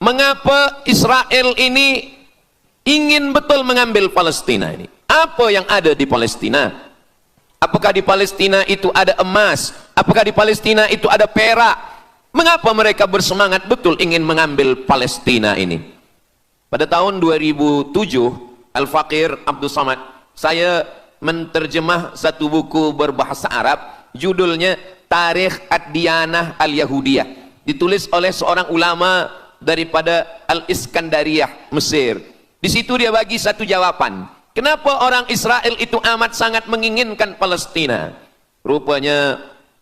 Mengapa Israel ini ingin betul mengambil Palestina ini? Apa yang ada di Palestina? Apakah di Palestina itu ada emas? Apakah di Palestina itu ada perak? Mengapa mereka bersemangat betul ingin mengambil Palestina ini? Pada tahun 2007, Al-Faqir Abdul Samad, saya menterjemah satu buku berbahasa Arab, judulnya Tarikh Ad-Diyanah Al-Yahudiyah, ditulis oleh seorang ulama daripada Al-Iskandariyah, Mesir. Di situ dia bagi satu jawaban. Kenapa orang Israel itu amat sangat menginginkan Palestina? Rupanya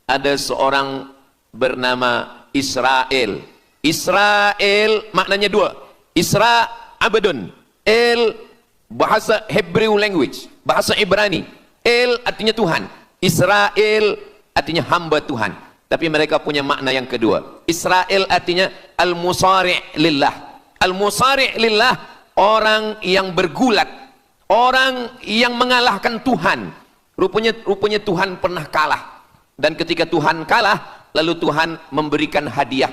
ada seorang bernama Israel. Israel maknanya dua. Isra abdun. El bahasa Hebrew language, bahasa Ibrani. El artinya Tuhan. Israel artinya hamba Tuhan. Tapi mereka punya makna yang kedua. Israel artinya al-musari' lillah. Al-musari' lillah, orang yang bergulat, orang yang mengalahkan Tuhan. Rupanya Tuhan pernah kalah. Dan ketika Tuhan kalah, lalu Tuhan memberikan hadiah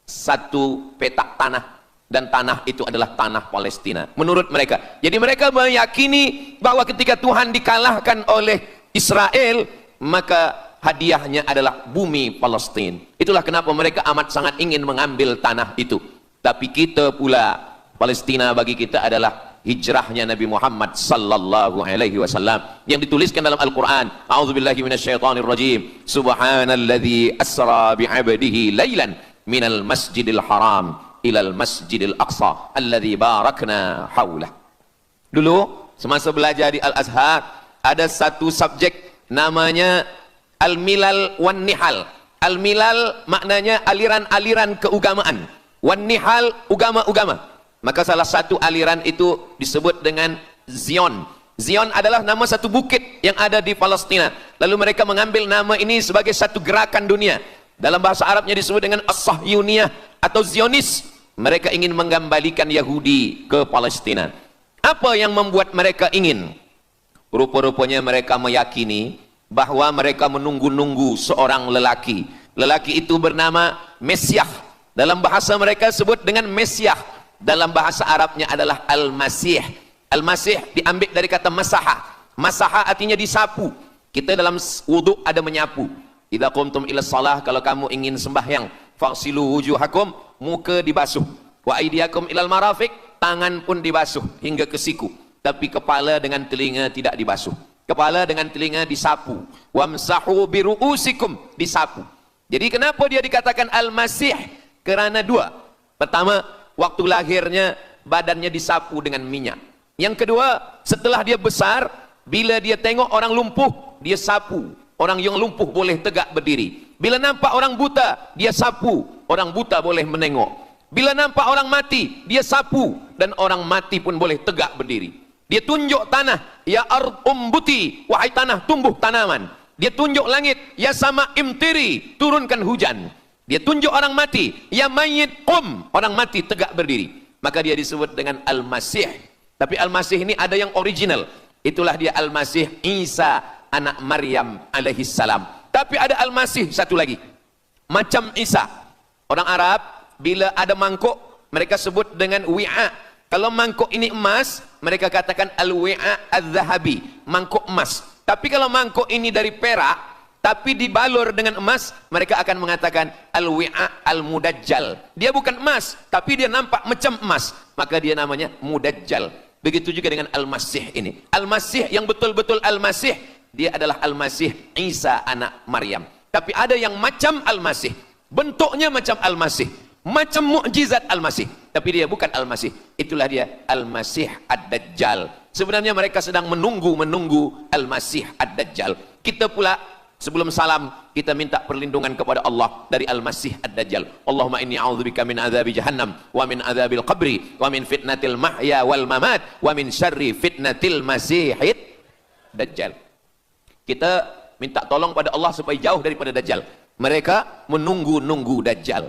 satu petak tanah, dan tanah itu adalah tanah Palestina menurut mereka. Jadi mereka meyakini bahwa ketika Tuhan dikalahkan oleh Israel, maka hadiahnya adalah bumi Palestina. Itulah kenapa mereka amat sangat ingin mengambil tanah itu. Tapi kita pula, Palestina bagi kita adalah hijrahnya Nabi Muhammad sallallahu alaihi wasallam yang dituliskan dalam Al-Qur'an. A'udzubillahi minasyaitonir rajim. Subhanalladzi asra bi'abdihi lailan minal masjidil haram ilal masjidil aqsa alladzi barakna haulah. Dulu semasa belajar di Al-Azhar ada satu subjek namanya Al-Milal wan Nihal. Al-Milal maknanya aliran-aliran keagamaan, wan Nihal agama-agama. Maka salah satu aliran itu disebut dengan Zion. Zion adalah nama satu bukit yang ada di Palestina. Lalu mereka mengambil nama ini sebagai satu gerakan dunia. Dalam bahasa Arabnya disebut dengan As-Sahyuniyah atau Zionis. Mereka ingin mengembalikan Yahudi ke Palestina. Apa yang membuat mereka ingin? Rupa-rupanya mereka meyakini bahwa mereka menunggu-nunggu seorang lelaki. Lelaki itu bernama Mesiah. Dalam bahasa mereka sebut dengan Mesiah. Dalam bahasa Arabnya adalah Al-Masih. Al-Masih diambil dari kata masaha. Masaha artinya disapu. Kita dalam wudhu ada menyapu. Idza qumtum ila shalah, kalau kamu ingin sembahyang, faghsilu wujuhakum, muka dibasuh. Wa aydiyakum ilal marafiq, tangan pun dibasuh hingga ke siku. Tapi kepala dengan telinga tidak dibasuh. Kepala dengan telinga disapu. Wamsahu biru'usikum, disapu. Jadi kenapa dia dikatakan Al-Masih? Kerana dua. Pertama, waktu lahirnya badannya disapu dengan minyak. Yang kedua, setelah dia besar, bila dia tengok orang lumpuh, dia sapu. Orang yang lumpuh boleh tegak berdiri. Bila nampak orang buta, dia sapu. Orang buta boleh menengok. Bila nampak orang mati, dia sapu. Dan orang mati pun boleh tegak berdiri. Dia tunjuk tanah, ya ard umbuti, wahai tanah tumbuh tanaman. Dia tunjuk langit, ya sama imtiri, turunkan hujan. Dia tunjuk orang mati, ya mayyit qum, orang mati tegak berdiri. Maka dia disebut dengan Al-Masih. Tapi Al-Masih ini ada yang original. Itulah dia Al-Masih Isa anak Maryam alaihi salam. Tapi ada Al-Masih satu lagi, macam Isa. Orang Arab bila ada mangkuk, mereka sebut dengan wi'a. Kalau mangkuk ini emas, mereka katakan al-wi'a al-zahabi, mangkuk emas. Tapi kalau mangkuk ini dari perak, tapi dibalur dengan emas, mereka akan mengatakan al-wi'a al-mudajjal. Dia bukan emas, tapi dia nampak macam emas, maka dia namanya mudajjal. Begitu juga dengan Al-Masih ini. Al-Masih yang betul-betul Al-Masih, dia adalah Al-Masih Isa anak Maryam. Tapi ada yang macam Al-Masih, bentuknya macam Al-Masih, macam mukjizat Al-Masih, tapi dia bukan Al-Masih. Itulah dia Al-Masih Ad-Dajjal. Sebenarnya mereka sedang menunggu Al-Masih Ad-Dajjal. Kita pula sebelum salam, kita minta perlindungan kepada Allah dari Al-Masih Ad-Dajjal. Allahumma inni a'udzubika min adzabi jahannam wa min adzabil qabri wa min fitnatil mahya wal mamat wa min syarri fitnatil masihid Dajjal. Kita minta tolong pada Allah supaya jauh daripada Dajjal. Mereka menunggu-nunggu Dajjal.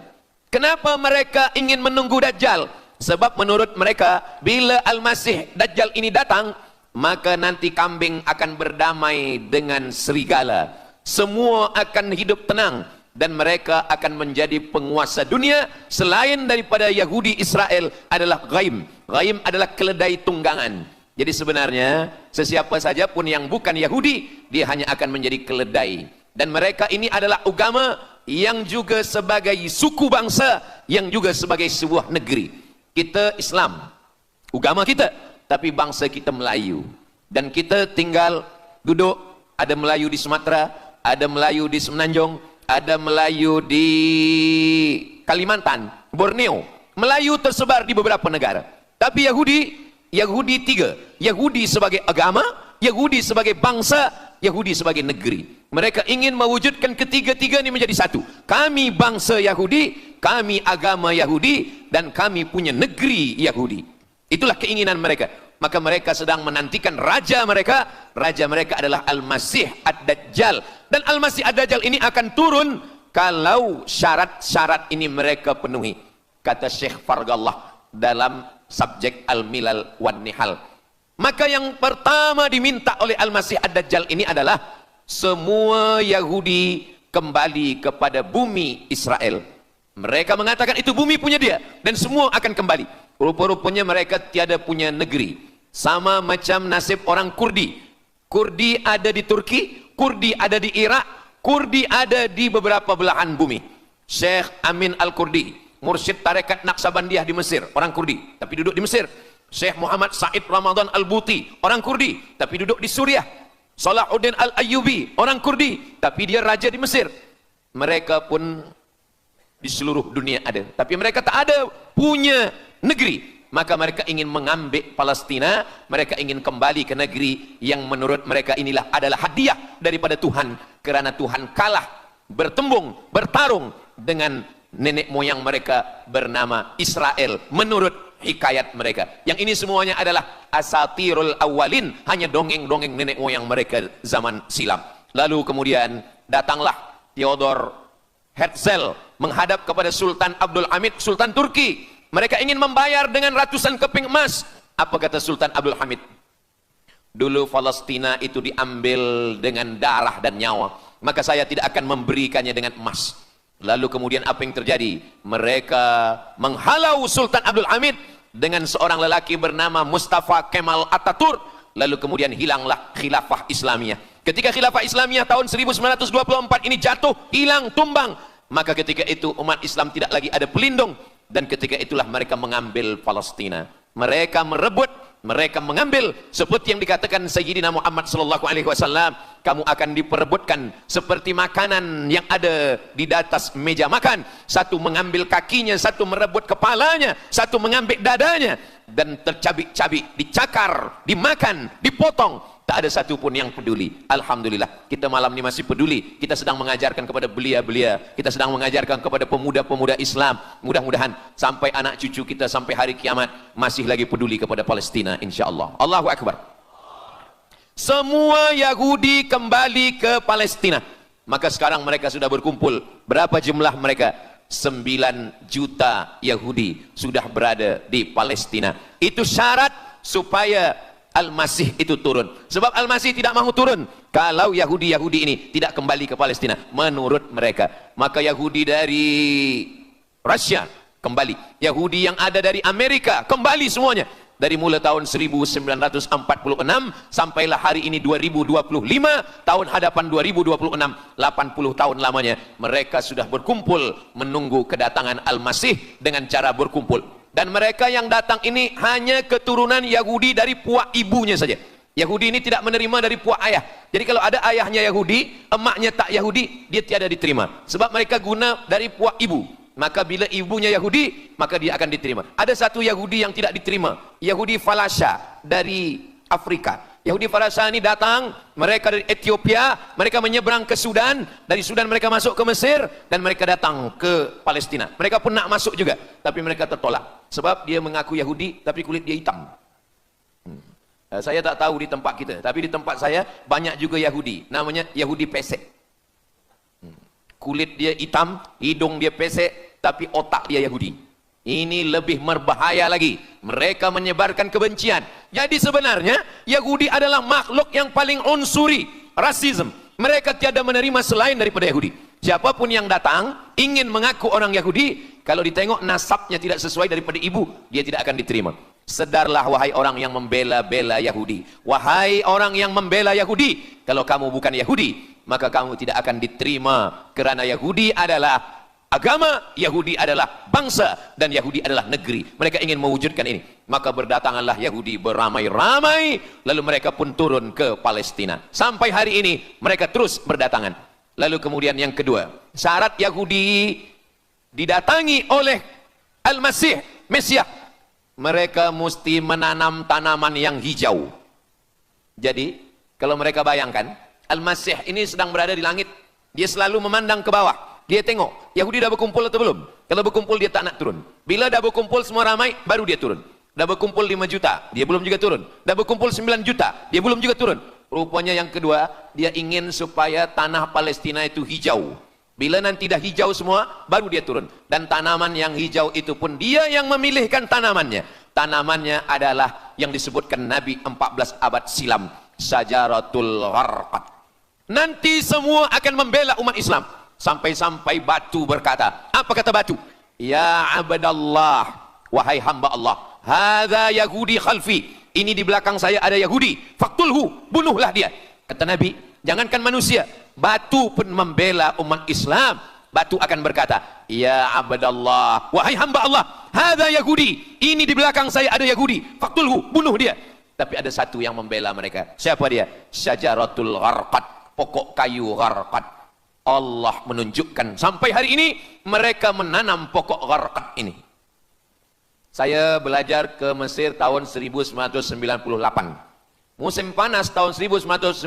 Kenapa mereka ingin menunggu Dajjal? Sebab menurut mereka, bila Al-Masih Dajjal ini datang, maka nanti kambing akan berdamai dengan serigala. Semua akan hidup tenang. dan mereka akan menjadi penguasa dunia. Selain daripada Yahudi Israel adalah ghaim. Ghaim adalah keledai tunggangan. Jadi sebenarnya sesiapa saja pun yang bukan Yahudi, dia hanya akan menjadi keledai. Dan mereka ini adalah agama yang juga sebagai suku bangsa, yang juga sebagai sebuah negeri. Kita Islam, agama kita, tapi bangsa kita Melayu. Dan kita tinggal duduk, ada Melayu di Sumatera, ada Melayu di Semenanjung, ada Melayu di Kalimantan, Borneo. Melayu tersebar di beberapa negara. Tapi Yahudi tiga. Yahudi sebagai agama, Yahudi sebagai bangsa, Yahudi sebagai negeri. Mereka ingin mewujudkan ketiga-tiga ini menjadi satu. Kami bangsa Yahudi, kami agama Yahudi, dan kami punya negeri Yahudi. Itulah keinginan mereka. Maka mereka sedang menantikan raja mereka. Raja mereka adalah Al-Masih Ad-Dajjal. Dan Al-Masih Ad-Dajjal ini akan turun kalau syarat-syarat ini mereka penuhi. Kata Syekh Fargallah dalam subjek Al-Milal wan Nihal. Maka yang pertama diminta oleh Al-Masih Ad-Dajjal ini adalah semua Yahudi kembali kepada bumi Israel. Mereka mengatakan itu bumi punya dia dan semua akan kembali. Rupa-rupanya mereka tiada punya negeri. Sama macam nasib orang Kurdi. Kurdi ada di Turki, Kurdi ada di Irak, Kurdi ada di beberapa belahan bumi. Syekh Amin Al-Kurdi, mursyid tarekat Naqsabandiyah di Mesir, orang Kurdi, tapi duduk di Mesir. Syekh Muhammad Said Ramadan Al-Buti, orang Kurdi, tapi duduk di Suriah. Salahuddin Al-Ayyubi, orang Kurdi, tapi dia raja di Mesir. Mereka pun di seluruh dunia ada, tapi mereka tak ada punya negeri. Maka mereka ingin mengambil Palestina, mereka ingin kembali ke negeri yang menurut mereka inilah adalah hadiah daripada Tuhan, kerana Tuhan kalah bertembung, bertarung dengan nenek moyang mereka bernama Israel menurut hikayat mereka. Yang ini semuanya adalah asatirul awalin, hanya dongeng-dongeng nenek moyang mereka zaman silam. Lalu kemudian datanglah Theodor Herzl menghadap kepada Sultan Abdul Hamid, Sultan Turki. Mereka ingin membayar dengan ratusan keping emas. Apa kata Sultan Abdul Hamid? Dulu Palestina itu diambil dengan darah dan nyawa, maka saya tidak akan memberikannya dengan emas. Lalu kemudian apa yang terjadi? Mereka menghalau Sultan Abdul Hamid dengan seorang lelaki bernama Mustafa Kemal Ataturk. Lalu kemudian hilanglah khilafah Islamiyah. Ketika khilafah Islamiyah tahun 1924 ini jatuh, hilang, tumbang, maka ketika itu umat Islam tidak lagi ada pelindung. Dan ketika itulah mereka mengambil Palestina. Mereka merebut, mereka mengambil, seperti yang dikatakan Sayyidina Muhammad sallallahu alaihi wasallam, kamu akan diperebutkan seperti makanan yang ada di atas meja makan. Satu mengambil kakinya, satu merebut kepalanya, satu mengambil dadanya, dan tercabik-cabik, dicakar, dimakan, dipotong. Tak ada satu pun yang peduli. Alhamdulillah, kita malam ini masih peduli. Kita sedang mengajarkan kepada belia-belia, kita sedang mengajarkan kepada pemuda-pemuda Islam. Mudah-mudahan sampai anak cucu kita sampai hari kiamat masih lagi peduli kepada Palestina, insya-Allah. Allahu Akbar. Semua Yahudi kembali ke Palestina. Maka sekarang mereka sudah berkumpul. Berapa jumlah mereka? 9 juta Yahudi sudah berada di Palestina. Itu syarat supaya Al-Masih itu turun. Sebab Al-Masih tidak mahu turun kalau Yahudi-Yahudi ini tidak kembali ke Palestina menurut mereka. Maka Yahudi dari Rusia kembali, Yahudi yang ada dari Amerika kembali semuanya. Dari mulai tahun 1946 sampailah hari ini 2025, tahun hadapan 2026, 80 tahun lamanya mereka sudah berkumpul menunggu kedatangan Al-Masih dengan cara berkumpul. Dan mereka yang datang ini hanya keturunan Yahudi dari puak ibunya saja. Yahudi ini tidak menerima dari puak ayah. Jadi kalau ada ayahnya Yahudi, emaknya tak Yahudi, dia tiada diterima. Sebab mereka guna dari puak ibu. Maka bila ibunya Yahudi, maka dia akan diterima. Ada satu Yahudi yang tidak diterima, Yahudi Falasha dari Afrika. Yahudi Falasha ini datang, mereka dari Ethiopia, mereka menyeberang ke Sudan, dari Sudan mereka masuk ke Mesir, dan mereka datang ke Palestina. Mereka pun nak masuk juga, tapi mereka tertolak. Sebab dia mengaku Yahudi, tapi kulit dia hitam. Saya tak tahu di tempat kita, tapi di tempat saya banyak juga Yahudi, namanya Yahudi pesek. Kulit dia hitam, hidung dia pesek, tapi otak dia Yahudi. Ini lebih berbahaya lagi. Mereka menyebarkan kebencian. Jadi sebenarnya Yahudi adalah makhluk yang paling unsuri, rasisme. Mereka tiada menerima selain daripada Yahudi. Siapapun yang datang ingin mengaku orang Yahudi, kalau ditengok nasabnya tidak sesuai daripada ibu, dia tidak akan diterima. Sedarlah wahai orang yang membela-bela Yahudi. Wahai orang yang membela Yahudi, kalau kamu bukan Yahudi, maka kamu tidak akan diterima, kerana Yahudi adalah agama, Yahudi adalah bangsa, dan Yahudi adalah negeri. Mereka ingin mewujudkan ini. Maka berdatanganlah Yahudi beramai-ramai, lalu mereka pun turun ke Palestina. Sampai hari ini mereka terus berdatangan. Lalu kemudian yang kedua, syarat Yahudi didatangi oleh Al-Masih, Mesias, mereka mesti menanam tanaman yang hijau. Jadi kalau mereka bayangkan, Al-Masih ini sedang berada di langit, dia selalu memandang ke bawah, dia tengok Yahudi dah berkumpul atau belum. Kalau berkumpul dia tak nak turun. Bila dah berkumpul semua ramai, baru dia turun. Dah berkumpul 5 juta, dia belum juga turun. Dah berkumpul 9 juta, dia belum juga turun. Rupanya yang kedua, dia ingin supaya tanah Palestina itu hijau. Bila nanti dah hijau semua, baru dia turun. Dan tanaman yang hijau itu pun dia yang memilihkan tanamannya. Tanamannya adalah yang disebutkan Nabi 14 abad silam, Syajaratul Gharqad. Nanti semua akan membela umat Islam. Sampai-sampai batu berkata, apa kata batu? Ya abdallah, wahai hamba Allah, hadza Yahudi khalfi, ini di belakang saya ada Yahudi, faktulhu, bunuhlah dia. Kata Nabi, jangankan manusia, batu pun membela umat Islam. Batu akan berkata, ya abdallah, wahai hamba Allah, hadza Yahudi, ini di belakang saya ada Yahudi, faktulhu, bunuh dia. Tapi ada satu yang membela mereka. Siapa dia? Syajaratul Gharqad, pokok kayu Gharqad. Allah menunjukkan sampai hari ini mereka menanam pokok Gharqad ini. Saya belajar ke Mesir tahun 1998. Musim panas tahun 1999,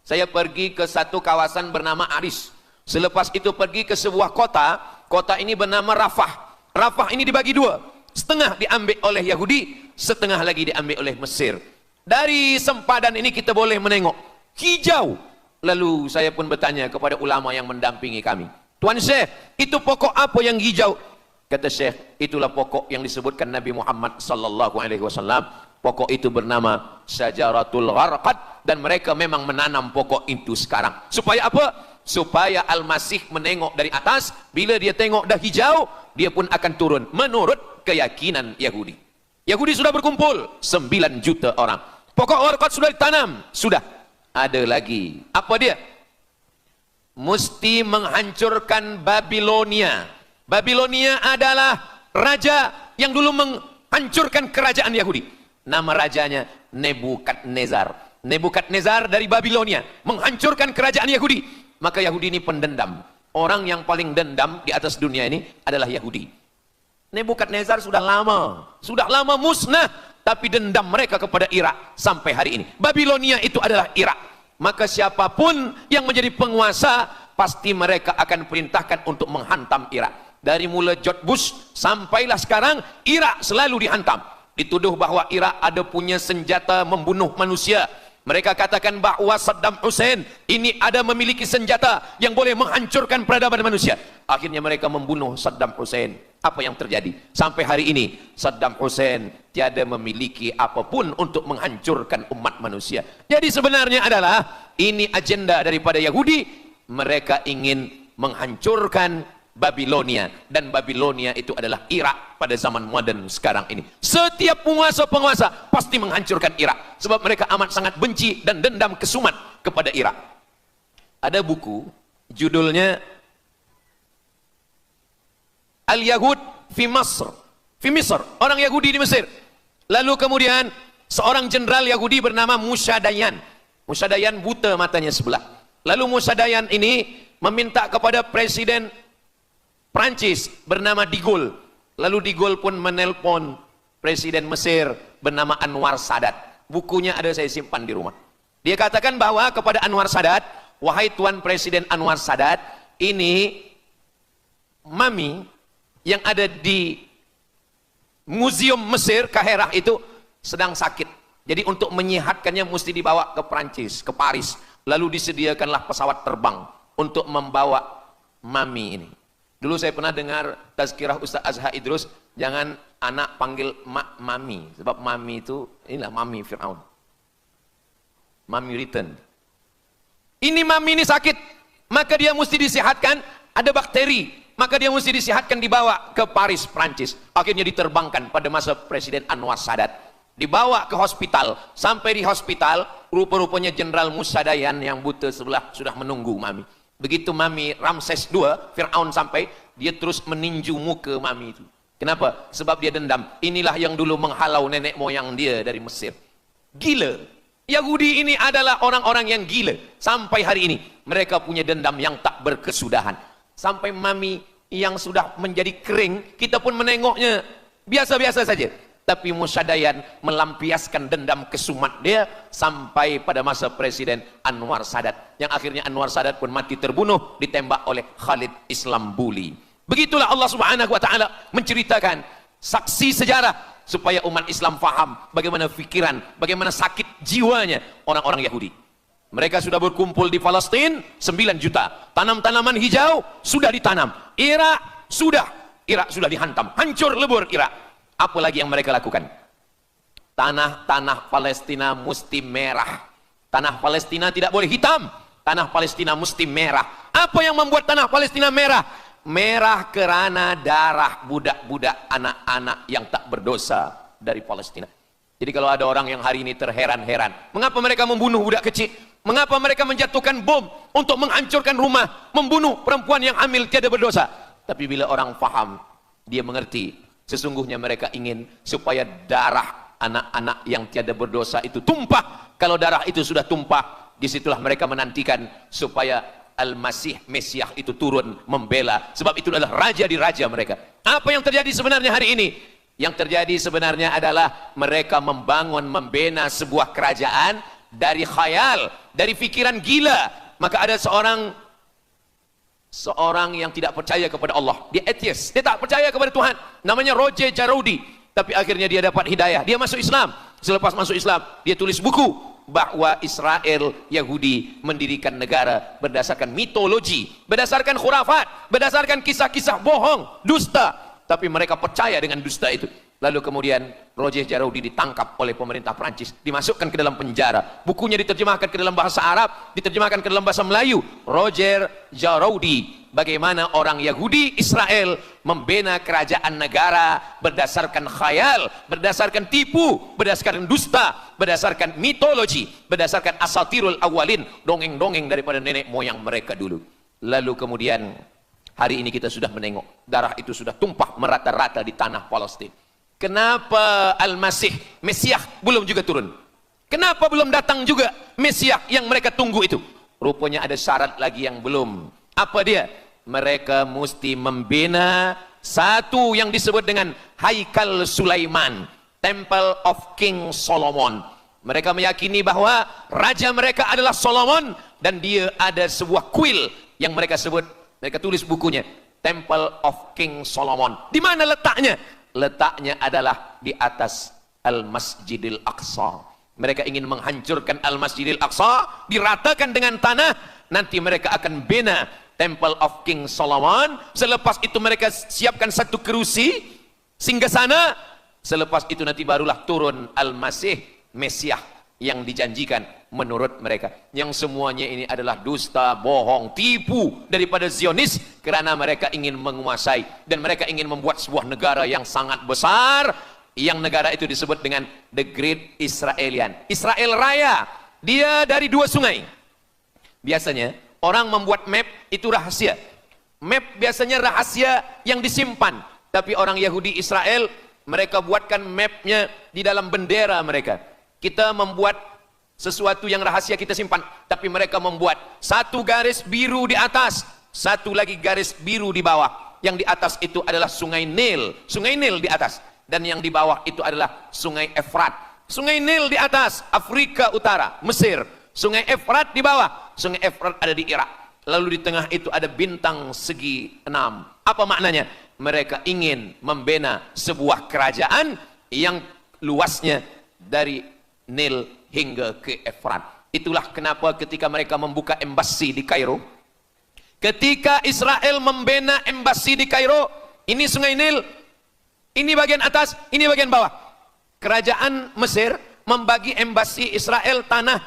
saya pergi ke satu kawasan bernama Aris. Selepas itu pergi ke sebuah kota, kota ini bernama Rafah. Rafah ini dibagi dua, setengah diambil oleh Yahudi, setengah lagi diambil oleh Mesir. Dari sempadan ini kita boleh menengok hijau. Lalu saya pun bertanya kepada ulama yang mendampingi kami, Tuan Syekh, itu pokok apa yang hijau? Kata Syekh, itulah pokok yang disebutkan Nabi Muhammad sallallahu alaihi wasallam. Pokok itu bernama Syajaratul Gharqad, dan mereka memang menanam pokok itu sekarang. Supaya apa? Supaya Al-Masih menengok dari atas, bila dia tengok dah hijau, dia pun akan turun menurut keyakinan Yahudi. Yahudi sudah berkumpul 9 juta orang. Pokok Gharqad sudah ditanam, sudah. Ada lagi. Apa dia? Mesti menghancurkan Babilonia. Babilonia adalah raja yang dulu menghancurkan kerajaan Yahudi. Nama rajanya Nebukadnezar. Nebukadnezar dari Babilonia menghancurkan kerajaan Yahudi. Maka Yahudi ini pendendam. Orang yang paling dendam di atas dunia ini adalah Yahudi. Nebukadnezar sudah lama musnah, tapi dendam mereka kepada Irak sampai hari ini. Babilonia itu adalah Irak. Maka siapapun yang menjadi penguasa, pasti mereka akan perintahkan untuk menghantam Irak. Dari mula George Bush sampailah sekarang, Irak selalu dihantam. Dituduh bahwa Irak ada punya senjata membunuh manusia. Mereka katakan bahwa Saddam Hussein ini ada memiliki senjata yang boleh menghancurkan peradaban manusia. Akhirnya mereka membunuh Saddam Hussein. Apa yang terjadi? Sampai hari ini Saddam Hussein tiada memiliki apapun untuk menghancurkan umat manusia. Jadi sebenarnya adalah ini agenda daripada Yahudi. Mereka ingin menghancurkan Babilonia, dan Babilonia itu adalah Irak pada zaman modern sekarang ini. Setiap penguasa-penguasa pasti menghancurkan Irak, sebab mereka amat sangat benci dan dendam kesumat kepada Irak. Ada buku judulnya Al-Yahud fi Masr, orang Yahudi di Mesir. Lalu kemudian seorang jenderal Yahudi bernama Musa Dayan. Musa Dayan buta matanya sebelah. Lalu Musa Dayan ini meminta kepada Presiden Prancis bernama De Gaulle. Lalu De Gaulle pun menelpon Presiden Mesir bernama Anwar Sadat. Bukunya ada, saya simpan di rumah. Dia katakan bahwa kepada Anwar Sadat, wahai Tuan Presiden Anwar Sadat, ini mami yang ada di Museum Mesir Kaherah itu sedang sakit. Jadi untuk menyehatkannya mesti dibawa ke Prancis, ke Paris. Lalu disediakanlah pesawat terbang untuk membawa mami ini. Dulu saya pernah dengar tazkirah Ustaz Azhar Idrus, jangan anak panggil mak mami, sebab mami itu inilah mami Fir'aun. Mami return. Ini mami ini sakit. maka dia mesti disehatkan, ada bakteri, maka dia mesti disehatkan, dibawa ke Paris, Prancis. Akhirnya diterbangkan pada masa Presiden Anwar Sadat, dibawa ke hospital. Sampai di hospital, rupa-rupanya Jenderal Musa Dayan yang buta sebelah sudah menunggu Mami. Begitu Mami Ramses II, Fir'aun sampai, dia terus meninju muka Mami itu. Kenapa? Sebab dia dendam. Inilah yang dulu menghalau nenek moyang dia dari Mesir. Gila. Yahudi ini adalah orang-orang yang gila. Sampai hari ini mereka punya dendam yang tak berkesudahan. Sampai Mami yang sudah menjadi kering, kita pun menengoknya biasa-biasa saja. Tapi Musa Dayan melampiaskan dendam kesumat dia sampai pada masa Presiden Anwar Sadat, yang akhirnya Anwar Sadat pun mati terbunuh ditembak oleh Khalid Islambuli. Begitulah Allah Subhanahu wa taala menceritakan saksi sejarah supaya umat Islam faham bagaimana pikiran, bagaimana sakit jiwanya orang-orang Yahudi. Mereka sudah berkumpul di Palestina 9 juta. Tanam-tanaman hijau sudah ditanam. Irak sudah dihantam. Hancur lebur Irak. Apa lagi yang mereka lakukan? Tanah Palestina mesti merah. Tanah Palestina tidak boleh hitam. Tanah Palestina mesti merah. Apa yang membuat tanah Palestina merah? Merah kerana darah budak-budak, anak-anak yang tak berdosa dari Palestina. Jadi kalau ada orang yang hari ini terheran-heran, mengapa mereka membunuh budak kecil? Mengapa mereka menjatuhkan bom untuk menghancurkan rumah, membunuh perempuan yang hamil tiada berdosa? Tapi bila orang faham, dia mengerti, sesungguhnya mereka ingin supaya darah anak-anak yang tiada berdosa itu tumpah. Kalau darah itu sudah tumpah, disitulah mereka menantikan supaya Al-Masih, Mesiah itu turun membela. Sebab itu adalah raja di raja mereka. Apa yang terjadi sebenarnya hari ini? Yang terjadi sebenarnya adalah mereka membangun, membina sebuah kerajaan dari khayal, dari pikiran gila. Maka ada seorang yang tidak percaya kepada Allah. Dia atheist, dia tak percaya kepada Tuhan. Namanya Roger Jarudi. Tapi akhirnya dia dapat hidayah. Dia masuk Islam. Selepas masuk Islam, dia tulis buku bahwa Israel, Yahudi mendirikan negara berdasarkan mitologi, berdasarkan khurafat, berdasarkan kisah-kisah bohong, dusta. Tapi mereka percaya dengan dusta itu. Lalu kemudian Roger Jarudi ditangkap oleh pemerintah Prancis, dimasukkan ke dalam penjara. Bukunya diterjemahkan ke dalam bahasa Arab, diterjemahkan ke dalam bahasa Melayu. Roger Jarudi, bagaimana orang Yahudi Israel membina kerajaan negara berdasarkan khayal, berdasarkan tipu, berdasarkan dusta, berdasarkan mitologi, berdasarkan asatirul awalin, dongeng-dongeng daripada nenek moyang mereka dulu. Lalu kemudian hari ini kita sudah menengok darah itu sudah tumpah merata-rata di tanah Palestina. Kenapa Al-Masih, Mesiah belum juga turun? Kenapa belum datang juga Mesiah yang mereka tunggu itu? Rupanya ada syarat lagi yang belum. Apa dia? Mereka mesti membina satu yang disebut dengan Haikal Sulaiman, Temple of King Solomon. Mereka meyakini bahwa raja mereka adalah Solomon, dan dia ada sebuah kuil yang mereka sebut, mereka tulis bukunya, Temple of King Solomon. Di mana letaknya? Letaknya adalah di atas Al-Masjidil Aqsa. Mereka ingin menghancurkan Al-Masjidil Aqsa, diratakan dengan tanah. Nanti mereka akan bina Temple of King Solomon. Selepas itu mereka siapkan satu kerusi singgasana. Selepas itu nanti barulah turun Al-Masih, Mesiah yang dijanjikan menurut mereka. Yang semuanya ini adalah dusta, bohong, tipu daripada Zionis, kerana mereka ingin menguasai dan mereka ingin membuat sebuah negara yang sangat besar, yang negara itu disebut dengan The Great Israelian, Israel Raya. Dia dari 2 sungai. Biasanya orang membuat map itu rahasia. Map biasanya rahasia yang disimpan. Tapi orang Yahudi Israel, mereka buatkan mapnya di dalam bendera mereka. Kita membuat sesuatu yang rahasia kita simpan, tapi mereka membuat satu garis biru di atas, satu lagi garis biru di bawah. Yang di atas itu adalah sungai Nil di atas, dan yang di bawah itu adalah sungai Efrat. Sungai Nil di atas, Afrika Utara, Mesir. Sungai Efrat di bawah, sungai Efrat ada di Irak. Lalu di tengah itu ada bintang segi 6. Apa maknanya? Mereka ingin membina sebuah kerajaan yang luasnya dari Nil hingga ke Efrat. Itulah kenapa ketika mereka membuka embasi di Kairo, ketika Israel membina embasi di Kairo, ini sungai Nil, ini bagian atas, ini bagian bawah. Kerajaan Mesir membagi embasi Israel tanah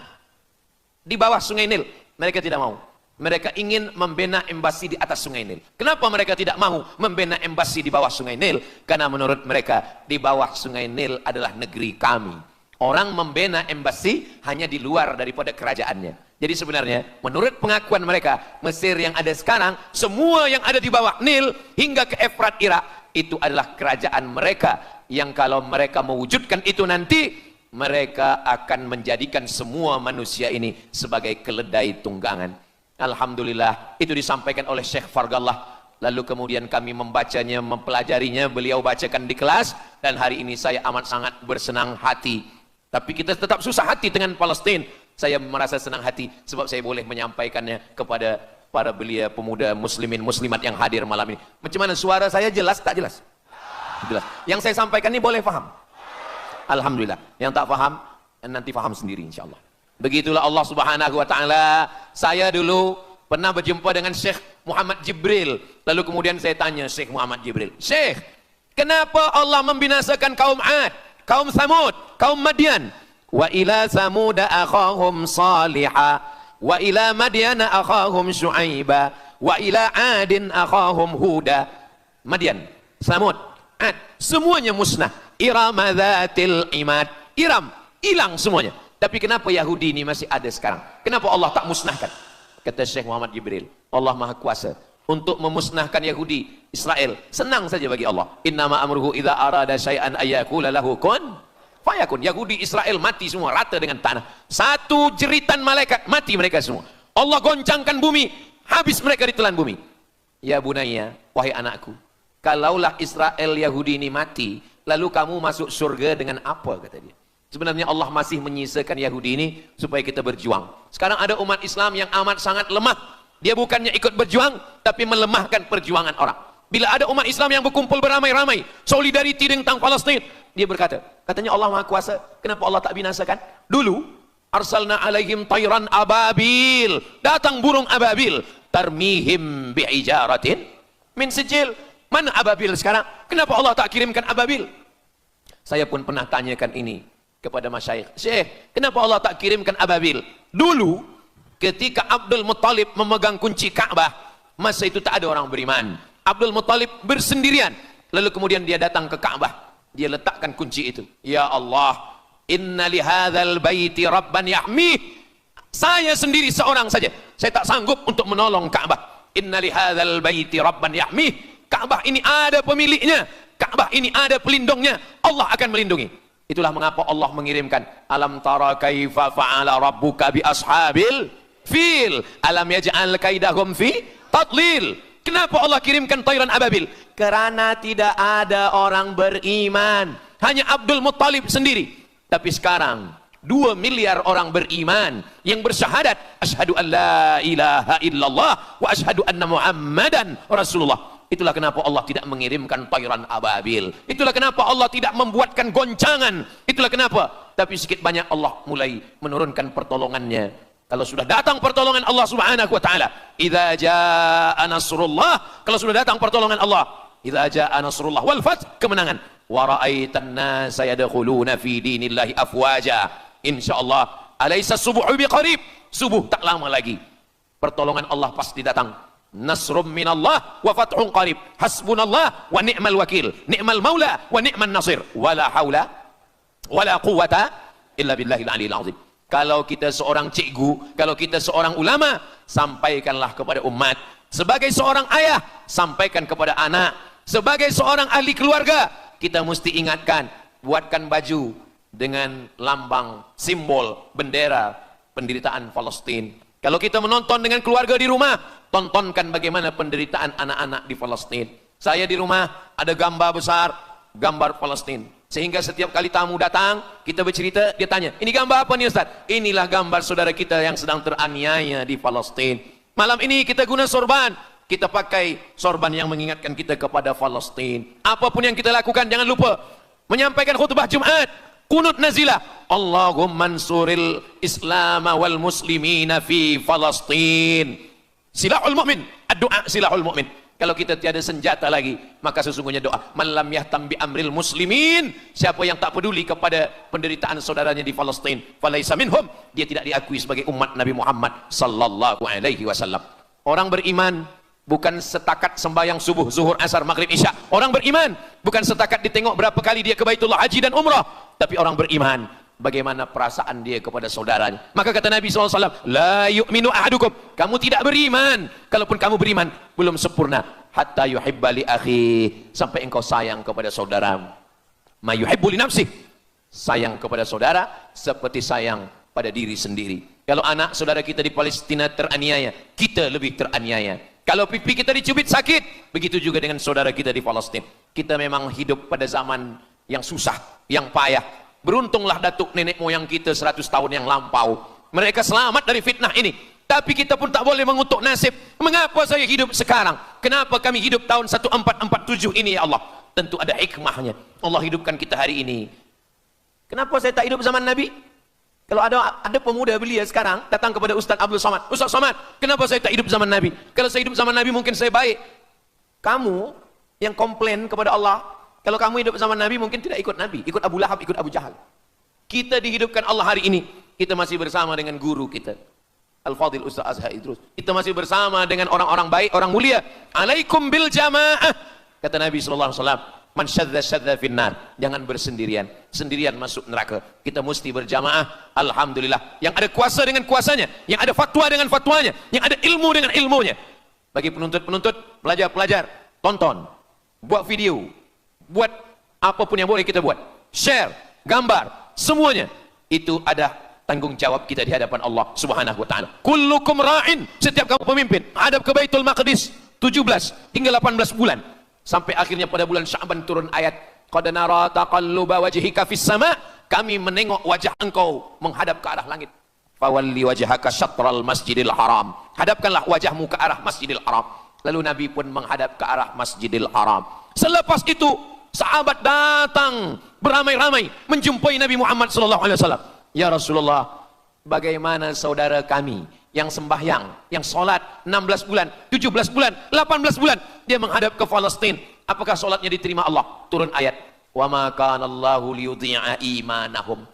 di bawah sungai Nil. Mereka tidak mau. Mereka ingin membina embasi di atas Sungai Nil. Kenapa mereka tidak mau membina embasi di bawah Sungai Nil? Karena menurut mereka di bawah Sungai Nil adalah negeri kami. Orang membina embasi hanya di luar daripada kerajaannya. Jadi sebenarnya menurut pengakuan mereka, Mesir yang ada sekarang, semua yang ada di bawah Nil hingga ke Efrat Irak, itu adalah kerajaan mereka. Yang kalau mereka mewujudkan itu nanti, mereka akan menjadikan semua manusia ini sebagai keledai tunggangan. Alhamdulillah, itu disampaikan oleh Syekh Fargallah. Lalu kemudian kami membacanya, mempelajarinya, beliau bacakan di kelas, dan hari ini saya amat sangat bersenang hati. Tapi kita tetap susah hati dengan Palestina. Saya merasa senang hati sebab saya boleh menyampaikannya kepada para belia pemuda muslimin muslimat yang hadir malam ini. Macam mana suara saya, jelas tak jelas? Jelas. Yang saya sampaikan ini boleh faham? Alhamdulillah. Yang tak faham, nanti faham sendiri insyaAllah. Begitulah Allah Subhanahu wa ta'ala. Saya dulu pernah berjumpa dengan Syekh Muhammad Jibril. Lalu kemudian saya tanya Syekh Muhammad Jibril, Syekh, kenapa Allah membinasakan kaum Ad, kaum Samud, kaum Madian? Wa ila Samuda akhahum Salihah, wa ila Madiana akhahum Syuaiba, wa ila Adin akhahum Huda. Madian, Samud, Ad, semuanya musnah. Iram dzatil imad. Iram, hilang semuanya. Tapi kenapa Yahudi ini masih ada sekarang? Kenapa Allah tak musnahkan? Kata Syekh Muhammad Jibril, Allah Maha Kuasa untuk memusnahkan Yahudi, Israel. Senang saja bagi Allah. Innama amruhu idza arada syai'an ayyakula lahu kun fayakun. Yahudi Israel mati semua rata dengan tanah. Satu jeritan malaikat mati mereka semua. Allah goncangkan bumi, habis mereka ditelan bumi. Ya bunayya, wahai anakku, kalaulah Israel Yahudi ini mati, lalu kamu masuk surga dengan apa, kata dia. Sebenarnya Allah masih menyisakan Yahudi ini supaya kita berjuang. Sekarang ada umat Islam yang amat sangat lemah. Dia bukannya ikut berjuang, tapi melemahkan perjuangan orang. Bila ada umat Islam yang berkumpul beramai-ramai, solidariti tentang Palestina, dia berkata, katanya Allah Maha Kuasa, kenapa Allah tak binasakan? Dulu, arsalna alaihim tayran ababil, datang burung ababil, tarmihim bi'ijaratin min sijil. Mana ababil sekarang? Kenapa Allah tak kirimkan ababil? Saya pun pernah tanyakan ini kepada masyayikh, Syekh, kenapa Allah tak kirimkan ababil? Dulu ketika Abdul Muttalib memegang kunci Ka'bah, masa itu tak ada orang beriman. Abdul Muttalib bersendirian, lalu kemudian dia datang ke Ka'bah, dia letakkan kunci itu. Ya Allah, inna lihadzal baiti rabban yahmih. Saya sendiri seorang saja, saya tak sanggup untuk menolong Ka'bah. Inna lihadzal baiti rabban yahmih. Ka'bah ini ada pemiliknya, Ka'bah ini ada pelindungnya, Allah akan melindungi. Itulah mengapa Allah mengirimkan alam tara kaifa fa'ala rabbuka bi ashabil fil alam yaj'al kaidahum fi tadlil. Kenapa Allah kirimkan tayran ababil? Karena tidak ada orang beriman, hanya Abdul Muttalib sendiri. Tapi sekarang 2 miliar orang beriman yang bersyahadat asyhadu an la ilaha illallah wa asyhadu anna muhammadan rasulullah. Itulah kenapa Allah tidak mengirimkan tayran ababil. Itulah kenapa Allah tidak membuatkan goncangan. Itulah kenapa. Tapi sedikit banyak Allah mulai menurunkan pertolongannya. Kalau sudah datang pertolongan Allah Subhanahu wa taala, idza jaa nasrullah, kalau sudah datang pertolongan Allah, idza jaa nasrullah wal fath, kemenangan. Wa ra'aitan nasa yadkhuluna fi dinillahi afwaja. Insyaallah, alaysa subuhu biqarib. Subuh tak lama lagi. Pertolongan Allah pasti datang. Nasrum minallah wa fathun qarib. Hasbunallah wa ni'mal wakil. Ni'mal maula wa ni'man nasir. Wala haula wala quwata illa billahil aliyil azim. Kalau kita seorang cikgu, kalau kita seorang ulama, sampaikanlah kepada umat. Sebagai seorang ayah, sampaikan kepada anak. Sebagai seorang ahli keluarga, kita mesti ingatkan, buatkan baju dengan lambang, simbol, bendera penderitaan Palestina. Kalau kita menonton dengan keluarga di rumah, tontonkan bagaimana penderitaan anak-anak di Palestina. Saya di rumah ada gambar besar, gambar Palestina. Sehingga setiap kali tamu datang, kita bercerita, dia tanya, ini gambar apa nih Ustaz? Inilah gambar saudara kita yang sedang teraniaya di Palestina. Malam ini kita guna sorban, kita pakai sorban yang mengingatkan kita kepada Palestina. Apapun yang kita lakukan, jangan lupa menyampaikan khutbah Jumat, kunut nazilah, Allahumma ansuril Islam wal muslimina fi Palestina. Silahul mu'min, ad-du'a silahul mu'min. Kalau kita tiada senjata lagi, maka sesungguhnya doa, man lam yahtam bi amril muslimin, siapa yang tak peduli kepada penderitaan saudaranya di Palestin, falaisa minhum, dia tidak diakui sebagai umat Nabi Muhammad sallallahu alaihi wasallam. Orang beriman bukan setakat sembahyang subuh, zuhur, asar, maghrib, isya. Orang beriman bukan setakat ditengok berapa kali dia ke Baitullah haji dan umrah, tapi orang beriman bagaimana perasaan dia kepada saudaranya. Maka kata Nabi SAW, la yu'minu ahadukum, kamu tidak beriman, kalaupun kamu beriman belum sempurna, hatta yuhibba li akhi, sampai engkau sayang kepada saudaramu. Ma yuhibbu li nafsih, sayang kepada saudara seperti sayang pada diri sendiri. Kalau anak saudara kita di Palestina teraniaya, kita lebih teraniaya. Kalau pipi kita dicubit sakit, begitu juga dengan saudara kita di Palestina. Kita memang hidup pada zaman yang susah, yang payah. Beruntunglah datuk nenek moyang kita 100 tahun yang lampau, mereka selamat dari fitnah ini. Tapi kita pun tak boleh mengutuk nasib. Mengapa saya hidup sekarang? Kenapa kami hidup tahun 1447 ini ya Allah? Tentu ada hikmahnya. Allah hidupkan kita hari ini. Kenapa saya tak hidup zaman Nabi? Kalau ada pemuda belia sekarang datang kepada Ustaz Abdul Somad, Ustaz Somad, kenapa saya tak hidup zaman Nabi? Kalau saya hidup zaman Nabi mungkin saya baik. Kamu yang komplain kepada Allah, kalau kamu hidup zaman Nabi mungkin tidak ikut Nabi, ikut Abu Lahab, ikut Abu Jahal. Kita dihidupkan Allah hari ini, kita masih bersama dengan guru kita, Al-Fadhil Ustaz Azhar Idrus. Kita masih bersama dengan orang-orang baik, orang mulia. Alaikum bil jamaah. Kata Nabi SAW, man syadza syadza finnar, jangan bersendirian, sendirian masuk neraka. Kita mesti berjamaah. Alhamdulillah, yang ada kuasa dengan kuasanya, yang ada fatwa dengan fatwanya, yang ada ilmu dengan ilmunya. Bagi penuntut-penuntut, pelajar-pelajar, tonton, buat video, buat apapun yang boleh kita buat, share, gambar, semuanya itu ada tanggung jawab kita di hadapan Allah Subhanahu wa taala. Kullukum ra'in, setiap kamu pemimpin, hadap ke Baitul Maqdis 17 hingga 18 bulan. Sampai akhirnya pada bulan Sya'ban turun ayat, qad nara taqalluba wajhika fis sama', kami menengok wajah engkau menghadap ke arah langit. Fawalli wajhaka syatral masjidil haram, hadapkanlah wajahmu ke arah Masjidil Haram. Lalu Nabi pun menghadap ke arah Masjidil Haram. Selepas itu sahabat datang beramai-ramai menjumpai Nabi Muhammad SAW. Ya Rasulullah, bagaimana saudara kami yang sembahyang, yang solat 16 bulan, 17 bulan, 18 bulan, dia menghadap ke Palestina, apakah solatnya diterima Allah? Turun ayat, wa ma kana Allahu liyudhi'a imanahum.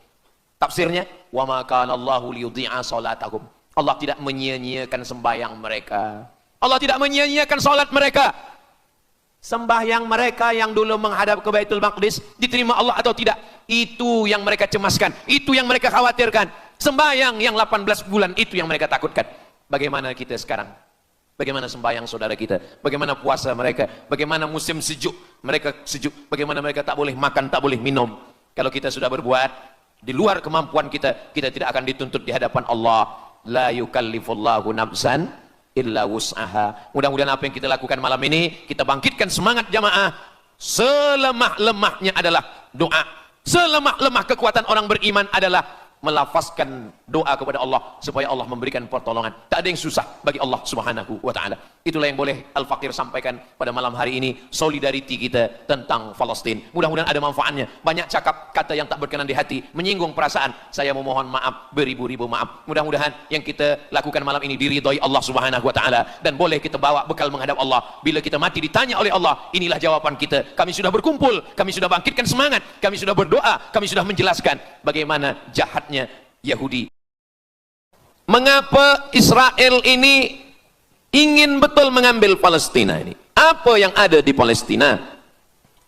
Tafsirnya, wa ma kana Allahu liyudhi'a salatahum. Allah tidak menyia-nyiakan sembahyang mereka, Allah tidak menyia-nyiakan solat mereka. Sembahyang mereka yang dulu menghadap ke Baitul Maqdis diterima Allah atau tidak, itu yang mereka cemaskan, itu yang mereka khawatirkan. Sembahyang yang 18 bulan itu yang mereka takutkan. Bagaimana kita sekarang? Bagaimana sembahyang saudara kita? Bagaimana puasa mereka? Bagaimana musim sejuk mereka sejuk? Bagaimana mereka tak boleh makan, tak boleh minum? Kalau kita sudah berbuat di luar kemampuan kita, kita tidak akan dituntut di hadapan Allah. La yukallifullahu nafsan illa wus'aha. Mudah-mudahan apa yang kita lakukan malam ini, kita bangkitkan semangat jamaah. Selemah-lemahnya adalah doa. Selemah-lemah kekuatan orang beriman adalah melafazkan doa kepada Allah supaya Allah memberikan pertolongan. Tak ada yang susah bagi Allah Subhanahu wa taala. Itulah yang boleh Al-Faqir sampaikan pada malam hari ini, solidariti kita tentang Palestina. Mudah-mudahan ada manfaatnya. Banyak cakap kata yang tak berkenan di hati, menyinggung perasaan, saya memohon maaf beribu-ribu maaf. Mudah-mudahan yang kita lakukan malam ini diridhai Allah Subhanahu wa taala dan boleh kita bawa bekal menghadap Allah. Bila kita mati ditanya oleh Allah, inilah jawaban kita. Kami sudah berkumpul, kami sudah bangkitkan semangat, kami sudah berdoa, kami sudah menjelaskan bagaimana jahat Yahudi. Mengapa Israel ini ingin betul mengambil Palestina ini? Apa yang ada di Palestina?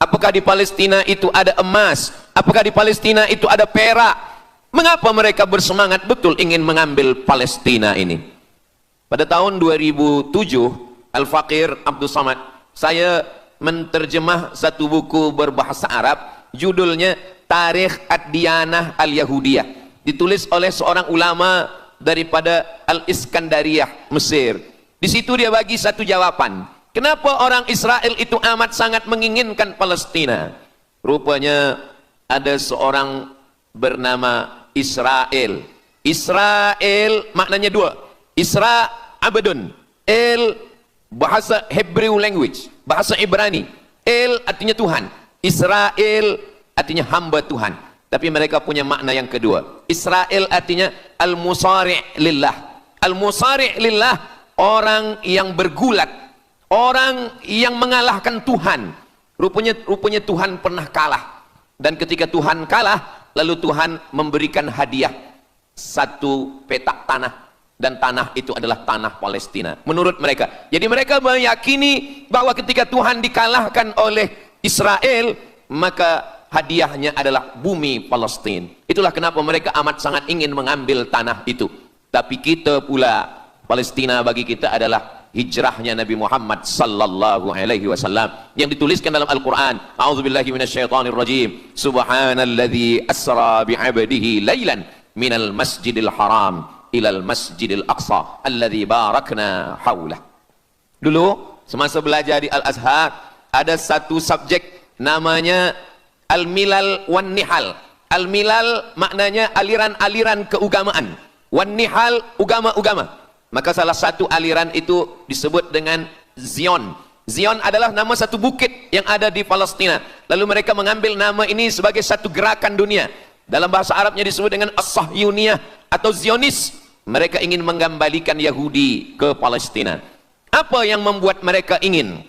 Apakah di Palestina itu ada emas? Apakah di Palestina itu ada perak? Mengapa mereka bersemangat betul ingin mengambil Palestina ini? Pada tahun 2007, Al-Faqir Abdul Somad, saya menterjemah satu buku berbahasa Arab, judulnya Tarikh Ad-Diyanah Al-Yahudiyah, ditulis oleh seorang ulama daripada Al-Iskandariyah, Mesir. Di situ dia bagi satu jawaban. Kenapa orang Israel itu amat sangat menginginkan Palestina? Rupanya ada seorang bernama Israel. Israel maknanya dua. Isra abdun. El bahasa Hebrew language, bahasa Ibrani. El artinya Tuhan. Israel artinya hamba Tuhan. Tapi mereka punya makna yang kedua. Israel artinya al-musari' lillah. Al-musari' lillah, orang yang bergulat, orang yang mengalahkan Tuhan. Rupanya Tuhan pernah kalah. Dan ketika Tuhan kalah, lalu Tuhan memberikan hadiah satu petak tanah. Dan tanah itu adalah tanah Palestina. Menurut mereka. Jadi mereka meyakini bahwa ketika Tuhan dikalahkan oleh Israel, maka hadiahnya adalah bumi Palestina. Itulah kenapa mereka amat sangat ingin mengambil tanah itu. Tapi kita pula, Palestina bagi kita adalah hijrahnya Nabi Muhammad sallallahu alaihi wasallam yang dituliskan dalam Al-Qur'an. A'udzubillahi minasyaitonir rajim. Subhanalladzi asra bi'abdihi lailan minal masjidil haram ilal masjidil aqsa alladzi barakna haulah. Dulu semasa belajar di Al-Azhar ada satu subjek namanya Al-Milal wan Nihal. Al-Milal maknanya aliran-aliran keagamaan. Wan Nihal agama-agama. Maka salah satu aliran itu disebut dengan Zion. Zion adalah nama satu bukit yang ada di Palestina. Lalu mereka mengambil nama ini sebagai satu gerakan dunia. Dalam bahasa Arabnya disebut dengan As-Sahyuniyah atau Zionis. Mereka ingin mengembalikan Yahudi ke Palestina. Apa yang membuat mereka ingin?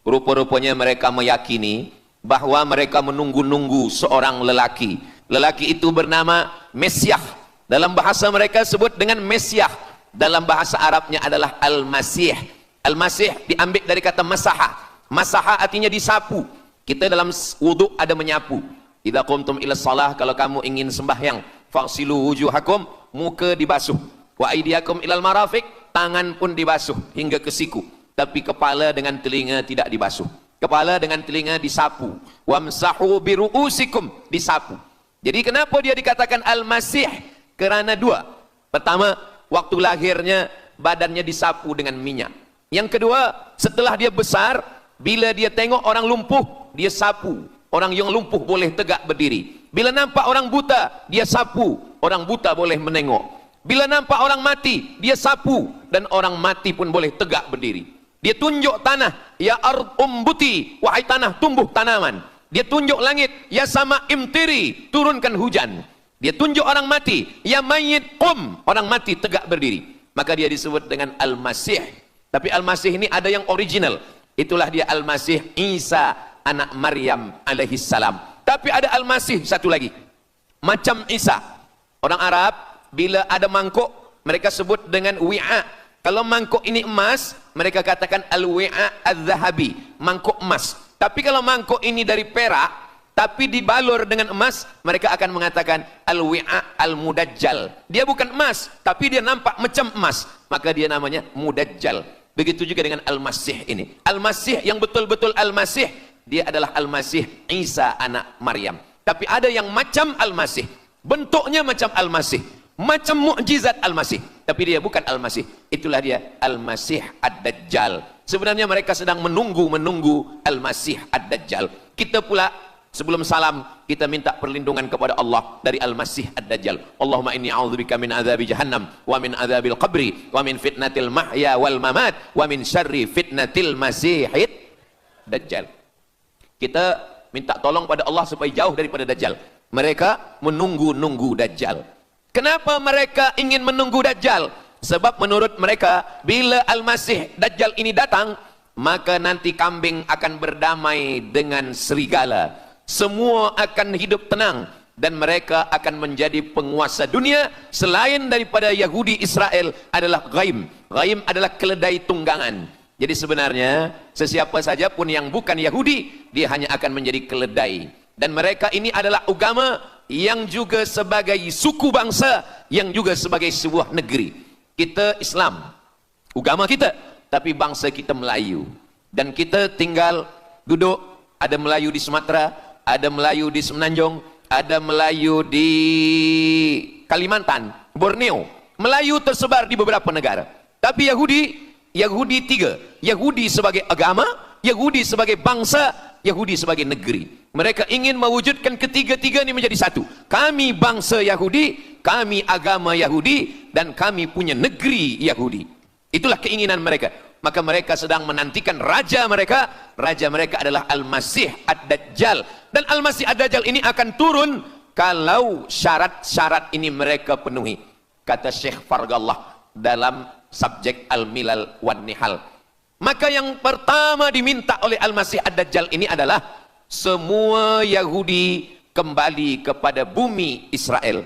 Rupa-rupanya mereka meyakini bahwa mereka menunggu-nunggu seorang lelaki. Lelaki itu bernama Mesiah. Dalam bahasa mereka sebut dengan Mesiah. Dalam bahasa Arabnya adalah Al-Masih. Al-Masih diambil dari kata masaha. Masaha artinya disapu. Kita dalam wudhu ada menyapu. Idza qumtum ila shalah, kalau kamu ingin sembahyang, faghsilu wujuhakum, muka dibasuh. Wa aydiyakum ilal marafiq, tangan pun dibasuh hingga ke siku. Tapi kepala dengan telinga tidak dibasuh. Kepala dengan telinga disapu. Wamsahu biruusikum, disapu. Jadi kenapa dia dikatakan Al-Masih? Kerana dua. Pertama, waktu lahirnya badannya disapu dengan minyak. Yang kedua, setelah dia besar, bila dia tengok orang lumpuh, dia sapu. Orang yang lumpuh boleh tegak berdiri. Bila nampak orang buta, dia sapu. Orang buta boleh menengok. Bila nampak orang mati, dia sapu. Dan orang mati pun boleh tegak berdiri. Dia tunjuk tanah, ya ard umbuti, wahai tanah tumbuh tanaman. Dia tunjuk langit, ya sama imtiri, turunkan hujan. Dia tunjuk orang mati, ya mayyit qum, orang mati tegak berdiri. Maka dia disebut dengan Al-Masih. Tapi Al-Masih ini ada yang original. Itulah dia Al-Masih Isa anak Maryam alaihi salam. Tapi ada Al-Masih satu lagi. Macam Isa. Orang Arab bila ada mangkuk, mereka sebut dengan wi'a. Kalau mangkuk ini emas, mereka katakan al-wi'a az-zahabi, mangkuk emas. Tapi kalau mangkuk ini dari perak, tapi dibalur dengan emas, mereka akan mengatakan al-wi'a al-mudajjal. Dia bukan emas, tapi dia nampak macam emas, maka dia namanya mudajjal. Begitu juga dengan Al-Masih ini. Al-Masih yang betul-betul Al-Masih, dia adalah Al-Masih Isa anak Maryam. Tapi ada yang macam Al-Masih, bentuknya macam Al-Masih, macam mukjizat Al-Masih, tapi dia bukan Al-Masih. Itulah dia Al-Masih Ad-Dajjal. Sebenarnya mereka sedang menunggu Al-Masih Ad-Dajjal. Kita pula sebelum salam, kita minta perlindungan kepada Allah dari Al-Masih Ad-Dajjal. Allahumma inni a'udzubika min adzabi jahannam wa min adzabil qabri wa min fitnatil mahya wal mamat wa min syarri fitnatil masihid Dajjal. Kita minta tolong pada Allah supaya jauh daripada Dajjal. Mereka menunggu-nunggu Dajjal. Kenapa mereka ingin menunggu Dajjal? Sebab menurut mereka, bila Al-Masih Dajjal ini datang, maka nanti kambing akan berdamai dengan serigala. Semua akan hidup tenang dan mereka akan menjadi penguasa dunia. Selain daripada Yahudi Israel adalah ghaim. Ghaim adalah keledai tunggangan. Jadi sebenarnya sesiapa saja pun yang bukan Yahudi, dia hanya akan menjadi keledai. Dan mereka ini adalah agama yang juga sebagai suku bangsa, yang juga sebagai sebuah negeri. Kita Islam, agama kita, tapi bangsa kita Melayu. Dan kita tinggal duduk, ada Melayu di Sumatera, ada Melayu di Semenanjung, ada Melayu di Kalimantan, Borneo. Melayu tersebar di beberapa negara. Tapi Yahudi tiga. Yahudi sebagai agama, Yahudi sebagai bangsa, Yahudi sebagai negeri. Mereka ingin mewujudkan ketiga-tiga ini menjadi satu. Kami bangsa Yahudi, kami agama Yahudi, dan kami punya negeri Yahudi. Itulah keinginan mereka. Maka mereka sedang menantikan raja mereka. Raja mereka adalah Al-Masih Ad-Dajjal. Dan Al-Masih Ad-Dajjal ini akan turun kalau syarat-syarat ini mereka penuhi. Kata Syekh Fargallah dalam subjek Al-Milal wan Nihal. Maka yang pertama diminta oleh Al-Masih Ad-Dajjal ini adalah semua Yahudi kembali kepada bumi Israel.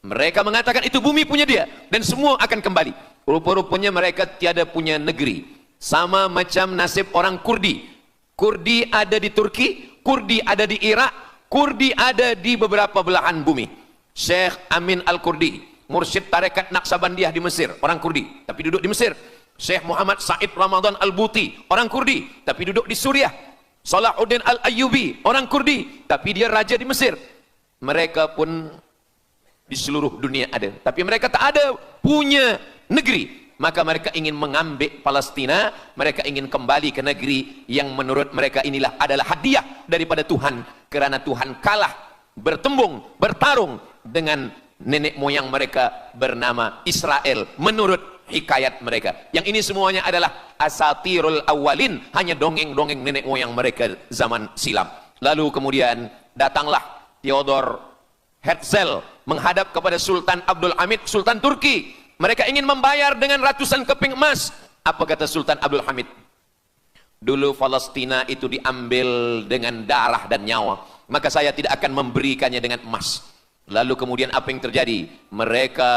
Mereka mengatakan itu bumi punya dia dan semua akan kembali. Rupa-rupanya mereka tiada punya negeri. Sama macam nasib orang Kurdi. Kurdi ada di Turki, Kurdi ada di Irak, Kurdi ada di beberapa belahan bumi. Syekh Amin Al-Kurdi, mursyid tarekat Naqsabandiyah di Mesir, orang Kurdi, tapi duduk di Mesir. Syekh Muhammad Said Ramadan Al-Buti, orang Kurdi, tapi duduk di Suriah. Salahuddin Al-Ayyubi, orang Kurdi, tapi dia raja di Mesir. Mereka pun di seluruh dunia ada, tapi mereka tak ada punya negeri. Maka mereka ingin mengambil Palestina, mereka ingin kembali ke negeri yang menurut mereka inilah adalah hadiah daripada Tuhan, kerana Tuhan kalah bertembung, bertarung dengan nenek moyang mereka bernama Israel menurut hikayat mereka. Yang ini semuanya adalah asatirul awalin, hanya dongeng-dongeng nenek moyang mereka zaman silam. Lalu kemudian datanglah Theodor Herzl menghadap kepada Sultan Abdul Hamid, Sultan Turki. Mereka ingin membayar dengan ratusan keping emas. Apa kata Sultan Abdul Hamid? Dulu Palestina itu diambil dengan darah dan nyawa, maka saya tidak akan memberikannya dengan emas. Lalu kemudian apa yang terjadi? Mereka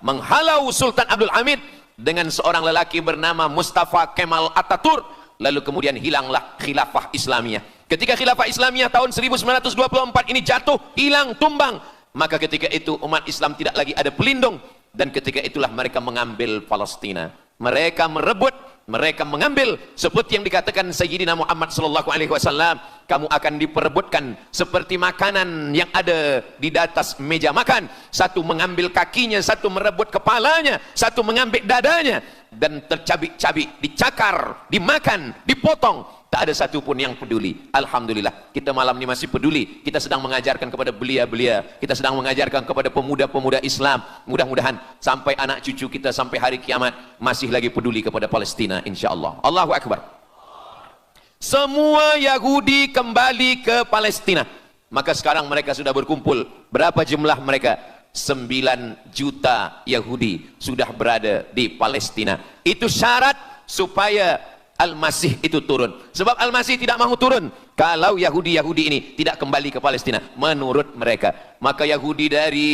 menghalau Sultan Abdul Hamid dengan seorang lelaki bernama Mustafa Kemal Ataturk. Lalu kemudian hilanglah khilafah Islamiyah. Ketika khilafah Islamiyah tahun 1924 ini jatuh, hilang, tumbang, maka ketika itu umat Islam tidak lagi ada pelindung. Dan ketika itulah mereka mengambil Palestina. Mereka merebut, mereka mengambil, seperti yang dikatakan Sayyidina Muhammad sallallahu alaihi wasallam, kamu akan diperebutkan seperti makanan yang ada di atas meja makan. Satu mengambil kakinya, satu merebut kepalanya, satu mengambil dadanya, dan tercabik-cabik, dicakar, dimakan, dipotong. Tak ada satu pun yang peduli. Alhamdulillah, kita malam ini masih peduli. Kita sedang mengajarkan kepada belia-belia, kita sedang mengajarkan kepada pemuda-pemuda Islam. Mudah-mudahan sampai anak cucu kita sampai hari kiamat masih lagi peduli kepada Palestina, insya-Allah. Allahu Akbar. Semua Yahudi kembali ke Palestina. Maka sekarang mereka sudah berkumpul. Berapa jumlah mereka? 9 juta Yahudi sudah berada di Palestina. Itu syarat supaya Al-Masih itu turun. Sebab Al-Masih tidak mahu turun kalau Yahudi-Yahudi ini tidak kembali ke Palestina menurut mereka. Maka Yahudi dari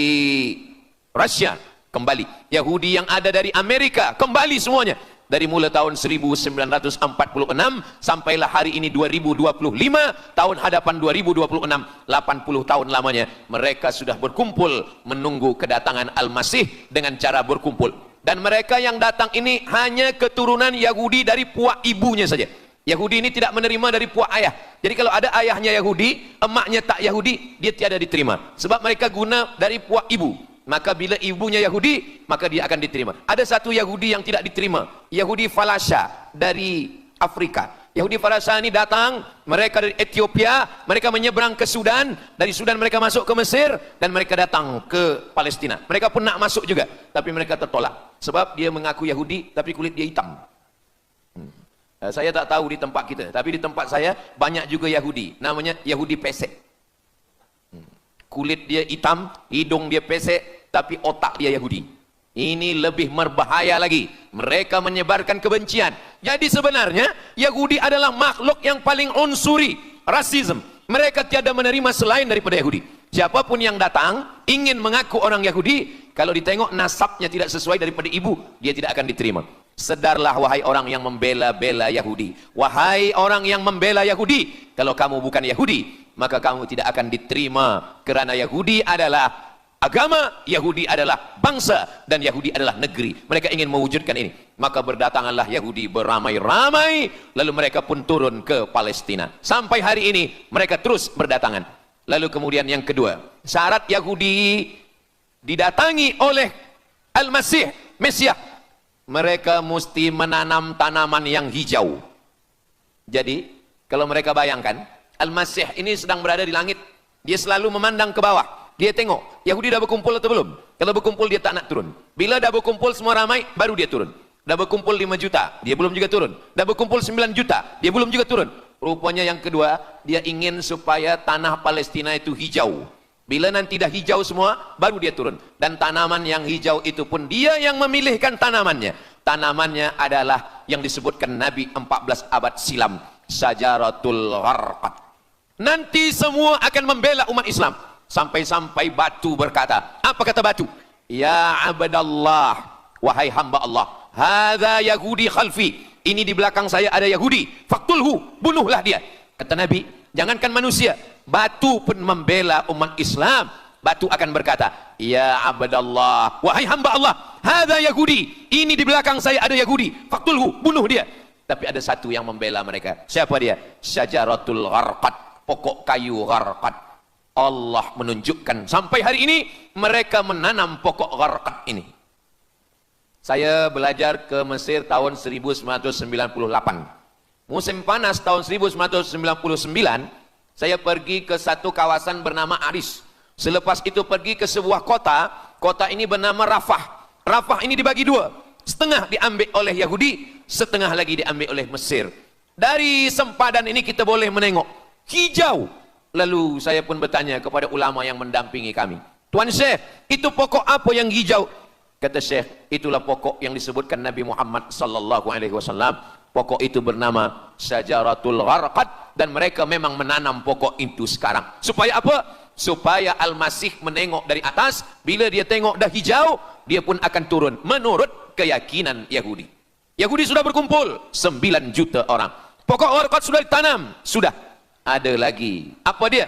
Rusia kembali, Yahudi yang ada dari Amerika kembali semuanya. Dari mulai tahun 1946 sampailah hari ini 2025, tahun hadapan 2026, 80 tahun lamanya mereka sudah berkumpul menunggu kedatangan Al-Masih dengan cara berkumpul. Dan mereka yang datang ini hanya keturunan Yahudi dari puak ibunya saja. Yahudi ini tidak menerima dari puak ayah. Jadi kalau ada ayahnya Yahudi, emaknya tak Yahudi, dia tiada diterima. Sebab mereka guna dari puak ibu. Maka bila ibunya Yahudi, maka dia akan diterima. Ada satu Yahudi yang tidak diterima, Yahudi Falasha dari Afrika. Yahudi Falasha ini datang, mereka dari Ethiopia, mereka menyeberang ke Sudan, dari Sudan mereka masuk ke Mesir, dan mereka datang ke Palestina. Mereka pun nak masuk juga, tapi mereka tertolak. Sebab dia mengaku Yahudi, tapi kulit dia hitam. Saya tak tahu di tempat kita, tapi di tempat saya banyak juga Yahudi, namanya Yahudi pesek. Kulit dia hitam, hidung dia pesek, tapi otak dia Yahudi. Ini lebih berbahaya lagi. Mereka menyebarkan kebencian. Jadi sebenarnya Yahudi adalah makhluk yang paling unsuri, rasisme. Mereka tiada menerima selain daripada Yahudi. Siapapun yang datang ingin mengaku orang Yahudi, kalau ditengok nasabnya tidak sesuai daripada ibu, dia tidak akan diterima. Sedarlah wahai orang yang membela-bela Yahudi. Wahai orang yang membela Yahudi, kalau kamu bukan Yahudi, maka kamu tidak akan diterima, kerana Yahudi adalah agama, Yahudi adalah bangsa, dan Yahudi adalah negeri. Mereka ingin mewujudkan ini. Maka berdatanganlah Yahudi beramai-ramai, lalu mereka pun turun ke Palestina. Sampai hari ini mereka terus berdatangan. Lalu kemudian yang kedua, syarat Yahudi didatangi oleh Al-Masih, Mesias, mereka mesti menanam tanaman yang hijau. Jadi kalau mereka bayangkan, Al-Masih ini sedang berada di langit, dia selalu memandang ke bawah. Dia tengok, Yahudi dah berkumpul atau belum? Kalau berkumpul dia tak nak turun. Bila dah berkumpul semua ramai, baru dia turun. Dah berkumpul 5 juta, dia belum juga turun. Dah berkumpul 9 juta, dia belum juga turun. Rupanya yang kedua, dia ingin supaya tanah Palestina itu hijau. Bila nanti dah hijau semua, baru dia turun. Dan tanaman yang hijau itu pun dia yang memilihkan tanamannya. Tanamannya adalah yang disebutkan Nabi 14 abad silam, Syajaratul Gharqad. Nanti semua akan membela umat Islam. Sampai-sampai batu berkata, apa kata batu? Ya abdallah, wahai hamba Allah, hadza Yahudi khalfi, ini di belakang saya ada Yahudi, faktulhu, bunuhlah dia. Kata Nabi, jangankan manusia, batu pun membela umat Islam. Batu akan berkata, ya abdallah, wahai hamba Allah, hadza Yahudi, ini di belakang saya ada Yahudi, faktulhu, bunuh dia. Tapi ada satu yang membela mereka. Siapa dia? Syajaratul Gharqad, pokok kayu Gharqad. Allah menunjukkan sampai hari ini mereka menanam pokok Gharqad ini. Saya belajar ke Mesir tahun 1998. Musim panas tahun 1999, saya pergi ke satu kawasan bernama Aris. Selepas itu pergi ke sebuah kota, kota ini bernama Rafah. Rafah ini dibagi dua, setengah diambil oleh Yahudi, setengah lagi diambil oleh Mesir. Dari sempadan ini kita boleh menengok hijau. Lalu saya pun bertanya kepada ulama yang mendampingi kami, Tuan Syekh, itu pokok apa yang hijau? Kata Syekh, itulah pokok yang disebutkan Nabi Muhammad sallallahu alaihi wasallam. Pokok itu bernama Syajaratul Gharqad, dan mereka memang menanam pokok itu sekarang. Supaya apa? Supaya Al-Masih menengok dari atas, bila dia tengok dah hijau, dia pun akan turun menurut keyakinan Yahudi. Yahudi sudah berkumpul 9 juta orang. Pokok Gharqad sudah ditanam, sudah. Ada lagi. Apa dia?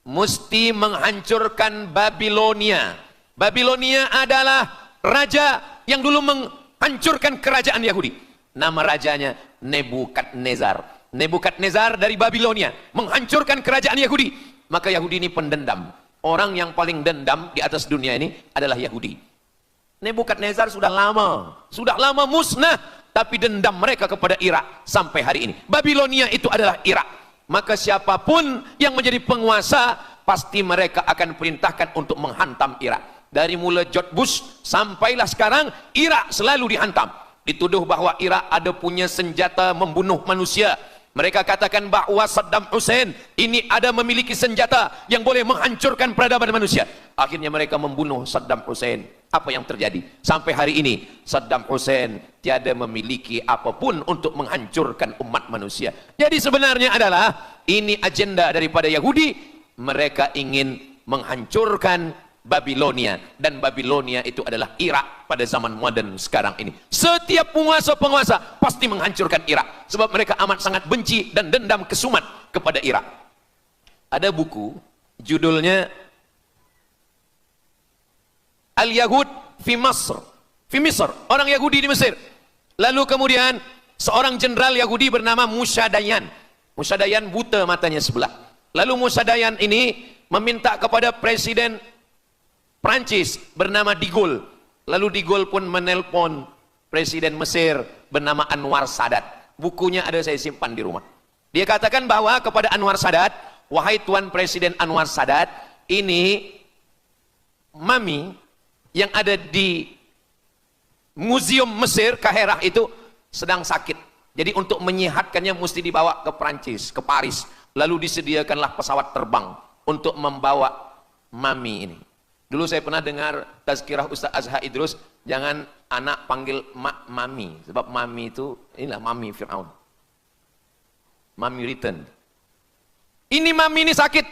Mesti menghancurkan Babilonia. Babilonia adalah raja yang dulu menghancurkan kerajaan Yahudi. Nama rajanya Nebukadnezar. Nebukadnezar dari Babilonia menghancurkan kerajaan Yahudi. Maka Yahudi ini pendendam. Orang yang paling dendam di atas dunia ini adalah Yahudi. Nebukadnezar sudah lama musnah, tapi dendam mereka kepada Irak sampai hari ini. Babilonia itu adalah Irak. Maka siapapun yang menjadi penguasa, pasti mereka akan perintahkan untuk menghantam Irak. Dari mula George Bush sampailah sekarang, Irak selalu dihantam. Dituduh bahwa Irak ada punya senjata membunuh manusia. Mereka katakan bahwa Saddam Hussein ini ada memiliki senjata yang boleh menghancurkan peradaban manusia. Akhirnya mereka membunuh Saddam Hussein. Apa yang terjadi? Sampai hari ini Saddam Hussein tiada memiliki apapun untuk menghancurkan umat manusia. Jadi sebenarnya adalah ini agenda daripada Yahudi. Mereka ingin menghancurkan Babilonia, dan Babilonia itu adalah Irak pada zaman modern sekarang ini. Setiap penguasa-penguasa pasti menghancurkan Irak, sebab mereka amat sangat benci dan dendam kesumat kepada Irak. Ada buku judulnya Al-Yahud fi Masr, fi Misr, orang Yahudi di Mesir. Lalu kemudian seorang jenderal Yahudi bernama Musa Dayan. Musa Dayan buta matanya sebelah. Lalu Musa Dayan ini meminta kepada Presiden Prancis bernama De Gaulle. Lalu De Gaulle pun menelpon Presiden Mesir bernama Anwar Sadat. Bukunya ada, saya simpan di rumah. Dia katakan bahwa kepada Anwar Sadat, wahai Tuan Presiden Anwar Sadat, ini mami yang ada di Museum Mesir Kaherah itu sedang sakit. Jadi untuk menyehatkannya mesti dibawa ke Prancis, ke Paris. Lalu disediakanlah pesawat terbang untuk membawa mami ini. Dulu saya pernah dengar tazkirah Ustaz Azhar Idrus, jangan anak panggil mak mami, sebab mami itu inilah mami Fir'aun. Mami return. Ini mami ini sakit,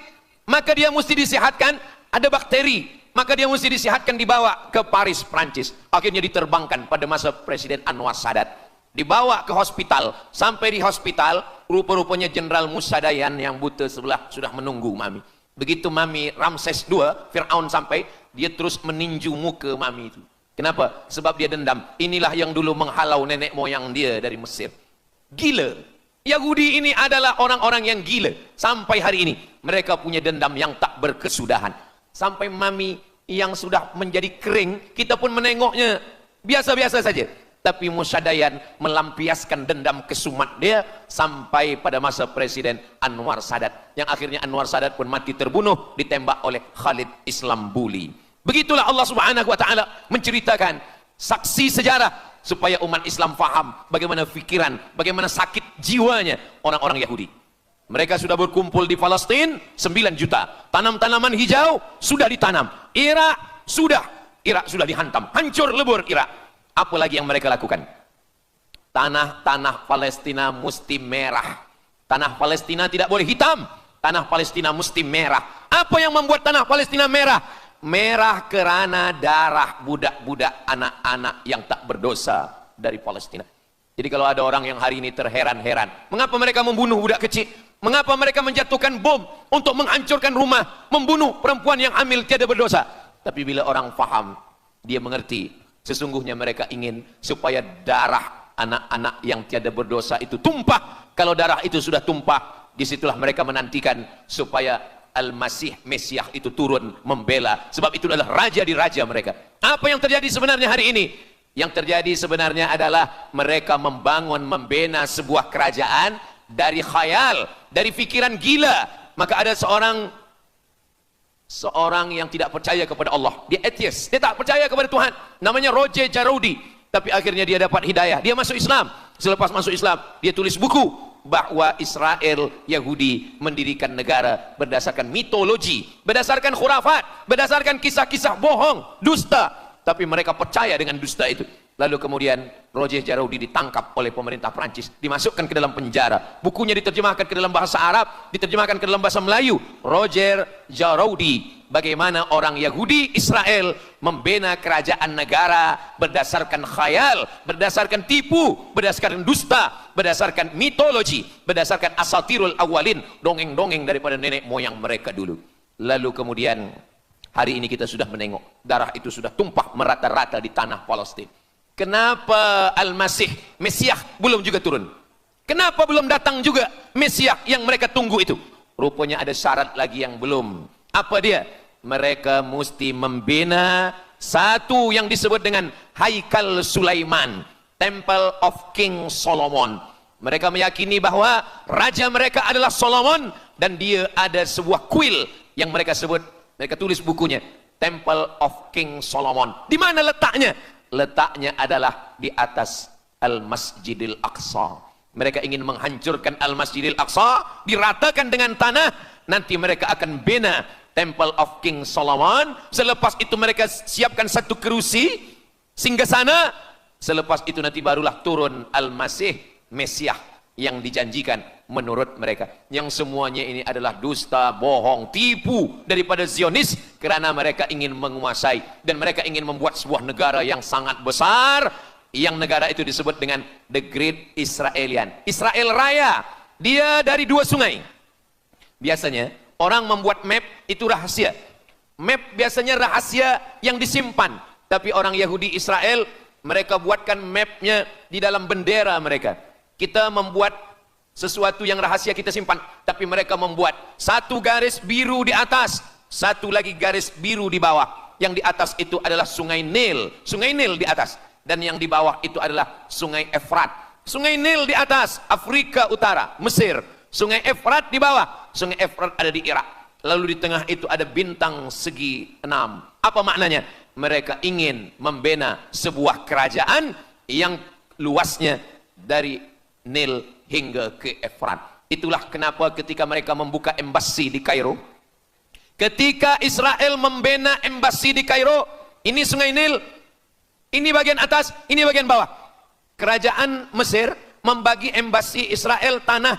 maka dia mesti disihatkan, ada bakteri, maka dia mesti disihatkan, dibawa ke Paris, Prancis. Akhirnya diterbangkan pada masa Presiden Anwar Sadat. Dibawa ke hospital, sampai di hospital, rupa-rupanya Jenderal Musa Dayan yang buta sebelah sudah menunggu mami. Begitu mami Ramses II, Fir'aun sampai, dia terus meninju muka mami itu. Kenapa? Sebab dia dendam. Inilah yang dulu menghalau nenek moyang dia dari Mesir. Gila. Yahudi ini adalah orang-orang yang gila. Sampai hari ini, mereka punya dendam yang tak berkesudahan. Sampai mami yang sudah menjadi kering, kita pun menengoknya biasa-biasa saja. Tapi Musa Dayan melampiaskan dendam kesumat dia sampai pada masa Presiden Anwar Sadat, yang akhirnya Anwar Sadat pun mati terbunuh ditembak oleh Khalid Islambuli. Begitulah Allah Subhanahu wa taala menceritakan saksi sejarah supaya umat Islam faham bagaimana pikiran, bagaimana sakit jiwanya orang-orang Yahudi. Mereka sudah berkumpul di Palestina 9 juta. Tanam-tanaman hijau sudah ditanam. Irak sudah dihantam, hancur lebur Irak. Apa lagi yang mereka lakukan? Tanah Palestina mesti merah. Tanah Palestina tidak boleh hitam. Tanah Palestina mesti merah. Apa yang membuat tanah Palestina merah? Merah karena darah budak-budak anak-anak yang tak berdosa dari Palestina. Jadi kalau ada orang yang hari ini terheran-heran, mengapa mereka membunuh budak kecil? Mengapa mereka menjatuhkan bom untuk menghancurkan rumah, membunuh perempuan yang hamil tiada berdosa? Tapi bila orang faham, dia mengerti, sesungguhnya mereka ingin supaya darah anak-anak yang tiada berdosa itu tumpah. Kalau darah itu sudah tumpah, disitulah mereka menantikan supaya Al-Masih, Mesiah itu turun membela. Sebab itu adalah raja di raja mereka. Apa yang terjadi sebenarnya hari ini? Yang terjadi sebenarnya adalah mereka membangun, membina sebuah kerajaan dari khayal, dari fikiran gila. Maka ada seorang yang tidak percaya kepada Allah. Dia atheist, dia tak percaya kepada Tuhan. Namanya Roger Jaroudi. Tapi akhirnya dia dapat hidayah. Dia masuk Islam. Selepas masuk Islam, dia tulis buku bahwa Israel, Yahudi mendirikan negara berdasarkan mitologi, berdasarkan khurafat, berdasarkan kisah-kisah bohong, dusta. Tapi mereka percaya dengan dusta itu. Lalu kemudian Roger Jaroudi ditangkap oleh pemerintah Prancis, dimasukkan ke dalam penjara. Bukunya diterjemahkan ke dalam bahasa Arab, diterjemahkan ke dalam bahasa Melayu. Roger Jaroudi, bagaimana orang Yahudi Israel membina kerajaan negara berdasarkan khayal, berdasarkan tipu, berdasarkan dusta, berdasarkan mitologi, berdasarkan asatirul awalin, dongeng-dongeng daripada nenek moyang mereka dulu. Lalu kemudian hari ini kita sudah menengok darah itu sudah tumpah merata-rata di tanah Palestina. Kenapa Al-Masih, Mesiah belum juga turun? Kenapa belum datang juga Mesiah yang mereka tunggu itu? Rupanya ada syarat lagi yang belum. Apa dia? Mereka mesti membina satu yang disebut dengan Haikal Sulaiman, Temple of King Solomon. Mereka meyakini bahwa raja mereka adalah Solomon, dan dia ada sebuah kuil yang mereka sebut, mereka tulis bukunya, Temple of King Solomon. Di mana letaknya? Letaknya adalah di atas Al-Masjidil Aqsa. Mereka ingin menghancurkan Al-Masjidil Aqsa, diratakan dengan tanah. Nanti mereka akan bina Temple of King Solomon. Selepas itu mereka siapkan satu kerusi singgasana. Selepas itu nanti barulah turun Al-Masih, Mesiah yang dijanjikan menurut mereka. Yang semuanya ini adalah dusta, bohong, tipu daripada Zionis, kerana mereka ingin menguasai dan mereka ingin membuat sebuah negara yang sangat besar, yang negara itu disebut dengan The Great Israelian, Israel Raya. Dia dari dua sungai. Biasanya orang membuat map itu rahasia. Map biasanya rahasia yang disimpan, tapi orang Yahudi Israel mereka buatkan mapnya di dalam bendera mereka. Kita membuat sesuatu yang rahasia kita simpan, tapi mereka membuat satu garis biru di atas, satu lagi garis biru di bawah. Yang di atas itu adalah Sungai Nil di atas, dan yang di bawah itu adalah Sungai Efrat. Sungai Nil di atas, Afrika Utara, Mesir. Sungai Efrat di bawah, Sungai Efrat ada di Irak. Lalu di tengah itu ada bintang segi 6. Apa maknanya? Mereka ingin membina sebuah kerajaan yang luasnya dari Nil hingga ke Efrat. Itulah kenapa ketika mereka membuka embasi di Kairo, ketika Israel membina embasi di Kairo, ini Sungai Nil, ini bagian atas, ini bagian bawah. Kerajaan Mesir membagi embasi Israel tanah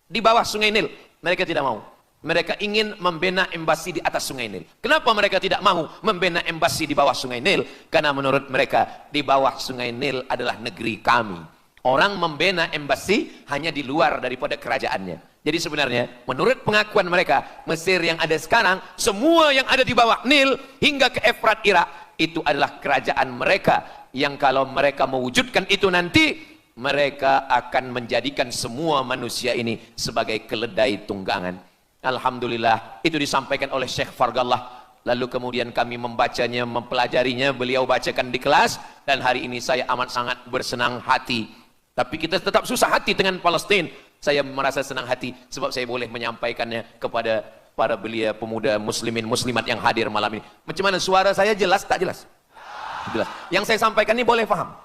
di bawah Sungai Nil. Mereka tidak mau. Mereka ingin membina embasi di atas Sungai Nil. Kenapa mereka tidak mau membina embasi di bawah Sungai Nil? Karena menurut mereka di bawah Sungai Nil adalah negeri kami. Orang membina embasi hanya di luar daripada kerajaannya. Jadi sebenarnya menurut pengakuan mereka, Mesir yang ada sekarang, semua yang ada di bawah Nil hingga ke Efrat Irak, itu adalah kerajaan mereka. Yang kalau mereka mewujudkan itu nanti, mereka akan menjadikan semua manusia ini sebagai keledai tunggangan. Alhamdulillah, itu disampaikan oleh Syekh Fargallah. Lalu kemudian kami membacanya, mempelajarinya, beliau bacakan di kelas, dan hari ini saya amat sangat bersenang hati. Tapi kita tetap susah hati dengan Palestina. Saya merasa senang hati sebab saya boleh menyampaikannya kepada para belia pemuda muslimin muslimat yang hadir malam ini. Macam mana suara saya, jelas tak jelas? Jelas. Yang saya sampaikan ini boleh faham?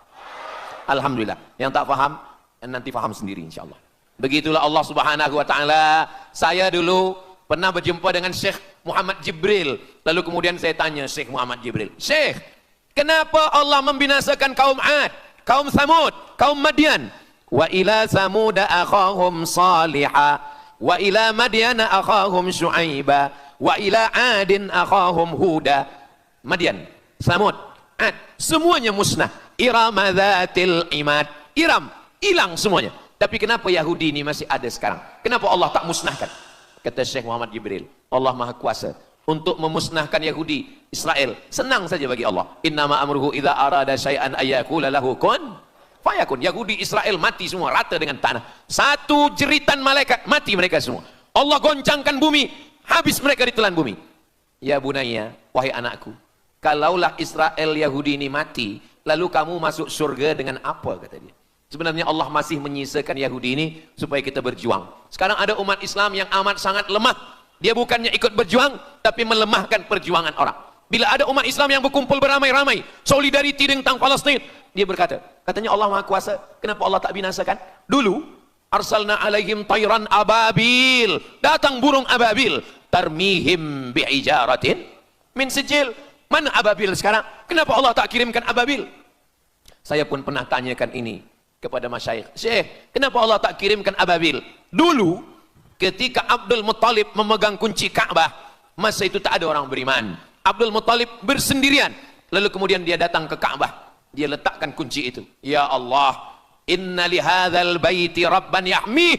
Alhamdulillah. Yang tak faham, nanti faham sendiri insyaAllah. Begitulah Allah Subhanahu wa ta'ala. Saya dulu pernah berjumpa dengan Syekh Muhammad Jibril. Lalu kemudian saya tanya Syekh Muhammad Jibril, Syekh, Kenapa Allah membinasakan kaum Ad, kaum Samud, kaum Madian? Wa ila Samud akhahum Salihah, wa ila Madian akhahum Syuaiba, wa ila Adin akhahum Huda. Madian, Samud, Ad, semuanya musnah. Iram dzatil imad. Iram, hilang semuanya. Tapi kenapa Yahudi ini masih ada sekarang? Kenapa Allah tak musnahkan? Kata Syekh Muhammad Jibril, Allah Maha Kuasa untuk memusnahkan Yahudi, Israel. Senang saja bagi Allah. Innama amruhu idza arada syai'an ayyakula lahu kun fayakun. Yahudi Israel mati semua rata dengan tanah. Satu jeritan malaikat mati mereka semua. Allah goncangkan bumi, habis mereka ditelan bumi. Ya bunayya, wahai anakku, kalaulah Israel Yahudi ini mati, lalu kamu masuk surga dengan apa, kata dia. Sebenarnya Allah masih menyisakan Yahudi ini supaya kita berjuang. Sekarang ada umat Islam yang amat sangat lemah. Dia bukannya ikut berjuang, tapi melemahkan perjuangan orang. Bila ada umat Islam yang berkumpul beramai-ramai, solidariti tentang Palestin, dia berkata, katanya Allah Maha Kuasa, kenapa Allah tak binasakan? Dulu, arsalna alaihim tayran ababil, datang burung ababil, tarmihim bi'ijaratin min sijil. Mana ababil sekarang? Kenapa Allah tak kirimkan ababil? Saya pun pernah tanyakan ini kepada masyayikh. Syekh, kenapa Allah tak kirimkan ababil? Dulu, ketika Abdul Muttalib memegang kunci Ka'bah, masa itu tak ada orang beriman. Abdul Muttalib bersendirian. Lalu kemudian dia datang ke Ka'bah. Dia letakkan kunci itu. Ya Allah, inna li hadzal baiti rabban yahmih.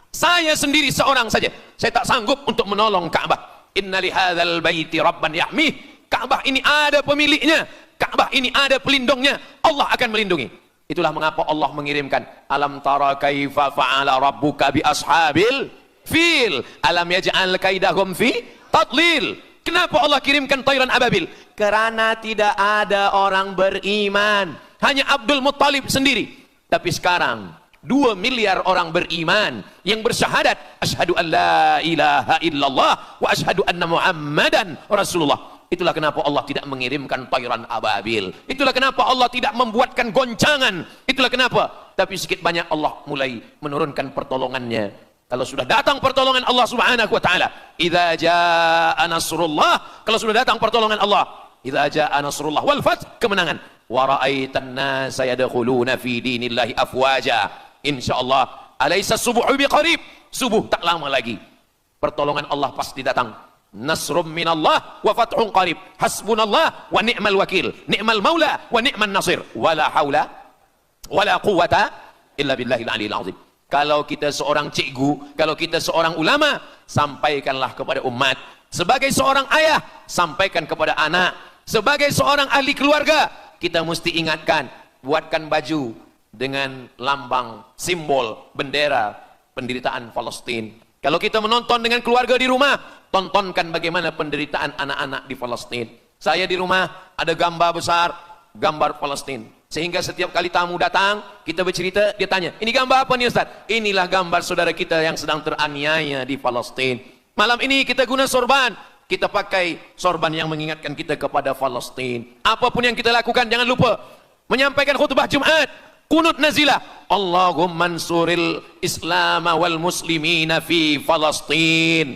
Saya sendiri seorang saja. Saya tak sanggup untuk menolong Ka'bah. Inna li hadzal baiti rabban yahmih. Ka'bah ini ada pemiliknya. Ka'bah ini ada pelindungnya. Allah akan melindungi. Itulah mengapa Allah mengirimkan alam tara kaifa fa'ala rabbuka bi ashabil fil alam yaj'al kaidahum fi tadlil. Kenapa Allah kirimkan tayran ababil? Karena tidak ada orang beriman, hanya Abdul Muttalib sendiri. Tapi sekarang 2 miliar orang beriman yang bersyahadat asyhadu an la ilaha illallah wa asyhadu anna muhammadan rasulullah. Itulah kenapa Allah tidak mengirimkan tayran ababil. Itulah kenapa Allah tidak membuatkan goncangan. Itulah kenapa. Tapi sedikit banyak Allah mulai menurunkan pertolongannya. Kalau sudah datang pertolongan Allah subhanahu wa ta'ala, idza jaa nasrullah, kalau sudah datang pertolongan Allah, idza jaa nasrullah wal fath, kemenangan, wa ra'aitan nasa yadkhuluna fi dinillahi afwaja, insyaallah alaysa subuhu biqarib, subuh tak lama lagi pertolongan Allah pasti datang. Nasrum minallah wa fathun qarib, hasbunallah wa ni'mal wakil, ni'mal maula wa ni'man nasir, wala haula wala quwata illa billahil aliyil azim. Kalau kita seorang cikgu, kalau kita seorang ulama, sampaikanlah kepada umat. Sebagai seorang ayah, sampaikan kepada anak. Sebagai seorang ahli keluarga, kita mesti ingatkan, buatkan baju dengan lambang, simbol, bendera penderitaan Palestin. Kalau kita menonton dengan keluarga di rumah, tontonkan bagaimana penderitaan anak-anak di Palestin. Saya di rumah ada gambar besar, gambar Palestin. Sehingga setiap kali tamu datang, kita bercerita, dia tanya, ini gambar apa nih Ustaz? Inilah gambar saudara kita yang sedang teraniaya di Palestin. Malam ini kita guna sorban, kita pakai sorban yang mengingatkan kita kepada Palestin. Apapun yang kita lakukan, jangan lupa menyampaikan khutbah Jumat, kunut nazilah, Allahumma ansuril Islam wal muslimina fi Palestin.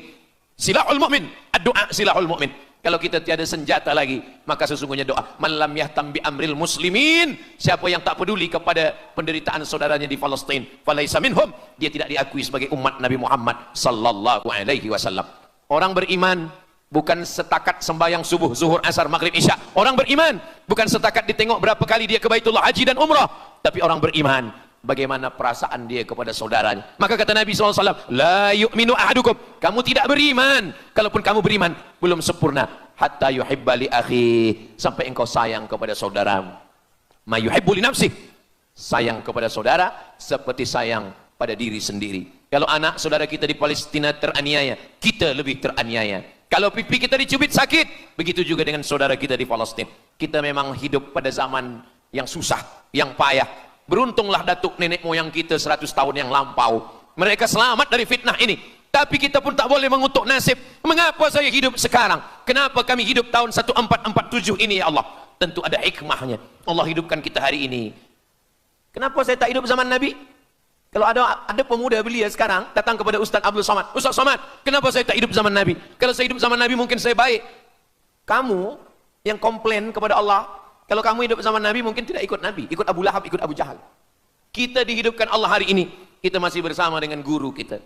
Silahul mu'min, ad-du'a silahul mu'min. Kalau kita tiada senjata lagi, maka sesungguhnya doa. Man lam yahtam bi amril muslimin, siapa yang tak peduli kepada penderitaan saudaranya di Palestin, falaisa minhum, dia tidak diakui sebagai umat Nabi Muhammad sallallahu alaihi wasallam. Orang beriman bukan setakat sembahyang subuh, zuhur, asar, maghrib, isya. Orang beriman bukan setakat ditengok berapa kali dia ke Baitullah haji dan umrah, tapi orang beriman bagaimana perasaan dia kepada saudaranya. Maka kata Nabi SAW, la yu'minu ahadukum, kamu tidak beriman, kalaupun kamu beriman, belum sempurna, hatta yuhibba li akhi, sampai engkau sayang kepada saudaramu. Ma yuhibbu li nafsih, sayang kepada saudara seperti sayang pada diri sendiri. Kalau anak saudara kita di Palestina teraniaya, kita lebih teraniaya. Kalau pipi kita dicubit sakit, begitu juga dengan saudara kita di Palestina. Kita memang hidup pada zaman yang susah, yang payah. Beruntunglah datuk nenek moyang kita 100 tahun yang lampau. Mereka selamat dari fitnah ini. Tapi kita pun tak boleh mengutuk nasib. Mengapa saya hidup sekarang? Kenapa kami hidup tahun 1447 ini ya Allah? Tentu ada hikmahnya. Allah hidupkan kita hari ini. Kenapa saya tak hidup zaman Nabi? Kalau ada pemuda belia sekarang datang kepada Ustaz Abdul Somad. Ustaz Somad, kenapa saya tak hidup zaman Nabi? Kalau saya hidup zaman Nabi mungkin saya baik. Kamu yang komplain kepada Allah, Kalau kamu hidup bersama Nabi mungkin tidak ikut Nabi, ikut Abu Lahab, ikut Abu Jahal. Kita dihidupkan Allah hari ini, kita masih bersama dengan guru kita,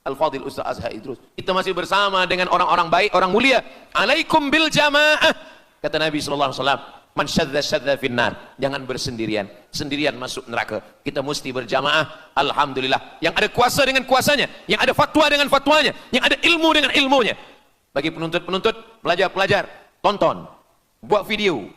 Al-Fadhil Ustaz Azhar Idrus. Kita masih bersama dengan orang-orang baik, orang mulia. Alaikum bil jamaah. Kata Nabi SAW, man syadza finnar, jangan bersendirian, sendirian masuk neraka. Kita mesti berjamaah. Alhamdulillah, yang ada kuasa dengan kuasanya, yang ada fatwa dengan fatwanya, yang ada ilmu dengan ilmunya. Bagi penuntut-penuntut, pelajar-pelajar, tonton, buat video,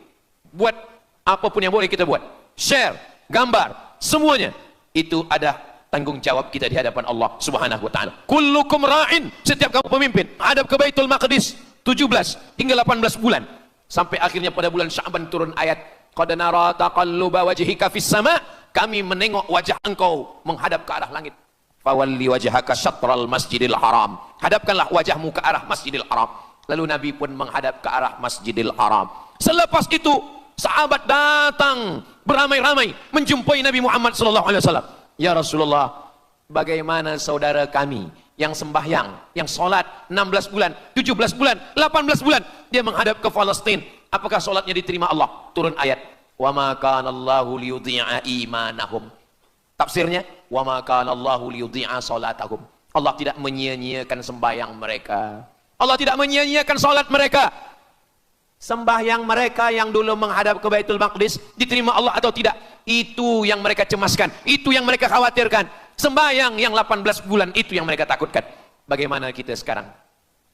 buat apapun yang boleh kita buat, share, gambar, semuanya itu ada tanggung jawab kita di hadapan Allah Subhanahu wa taala. Kullukum ra'in, setiap kamu pemimpin, hadap ke Baitul Maqdis 17 hingga 18 bulan. Sampai akhirnya pada bulan Sya'ban turun ayat, qad nara taqalluba wajhika fis sama', kami menengok wajah engkau menghadap ke arah langit. Fawalli wajhaka syatral masjidil haram, hadapkanlah wajahmu ke arah Masjidil Haram. Lalu Nabi pun menghadap ke arah Masjidil Haram. Selepas itu sahabat datang beramai-ramai menjumpai Nabi Muhammad SAW. Ya Rasulullah, bagaimana saudara kami yang sembahyang, yang sholat 16 bulan, 17 bulan, 18 bulan, dia menghadap ke Palestina, apakah sholatnya diterima Allah? Turun ayat, wa ma kana Allahu liyudhi'a imanahum. Tafsirnya, wa ma kana Allahu liyudhi'a sholatahum. Allah tidak menyia-nyiakan sembahyang mereka, Allah tidak menyia-nyiakan sholat mereka. Sembahyang mereka yang dulu menghadap ke Baitul Maqdis diterima Allah atau tidak, itu yang mereka cemaskan, itu yang mereka khawatirkan. Sembahyang yang 18 bulan itu yang mereka takutkan. Bagaimana kita sekarang?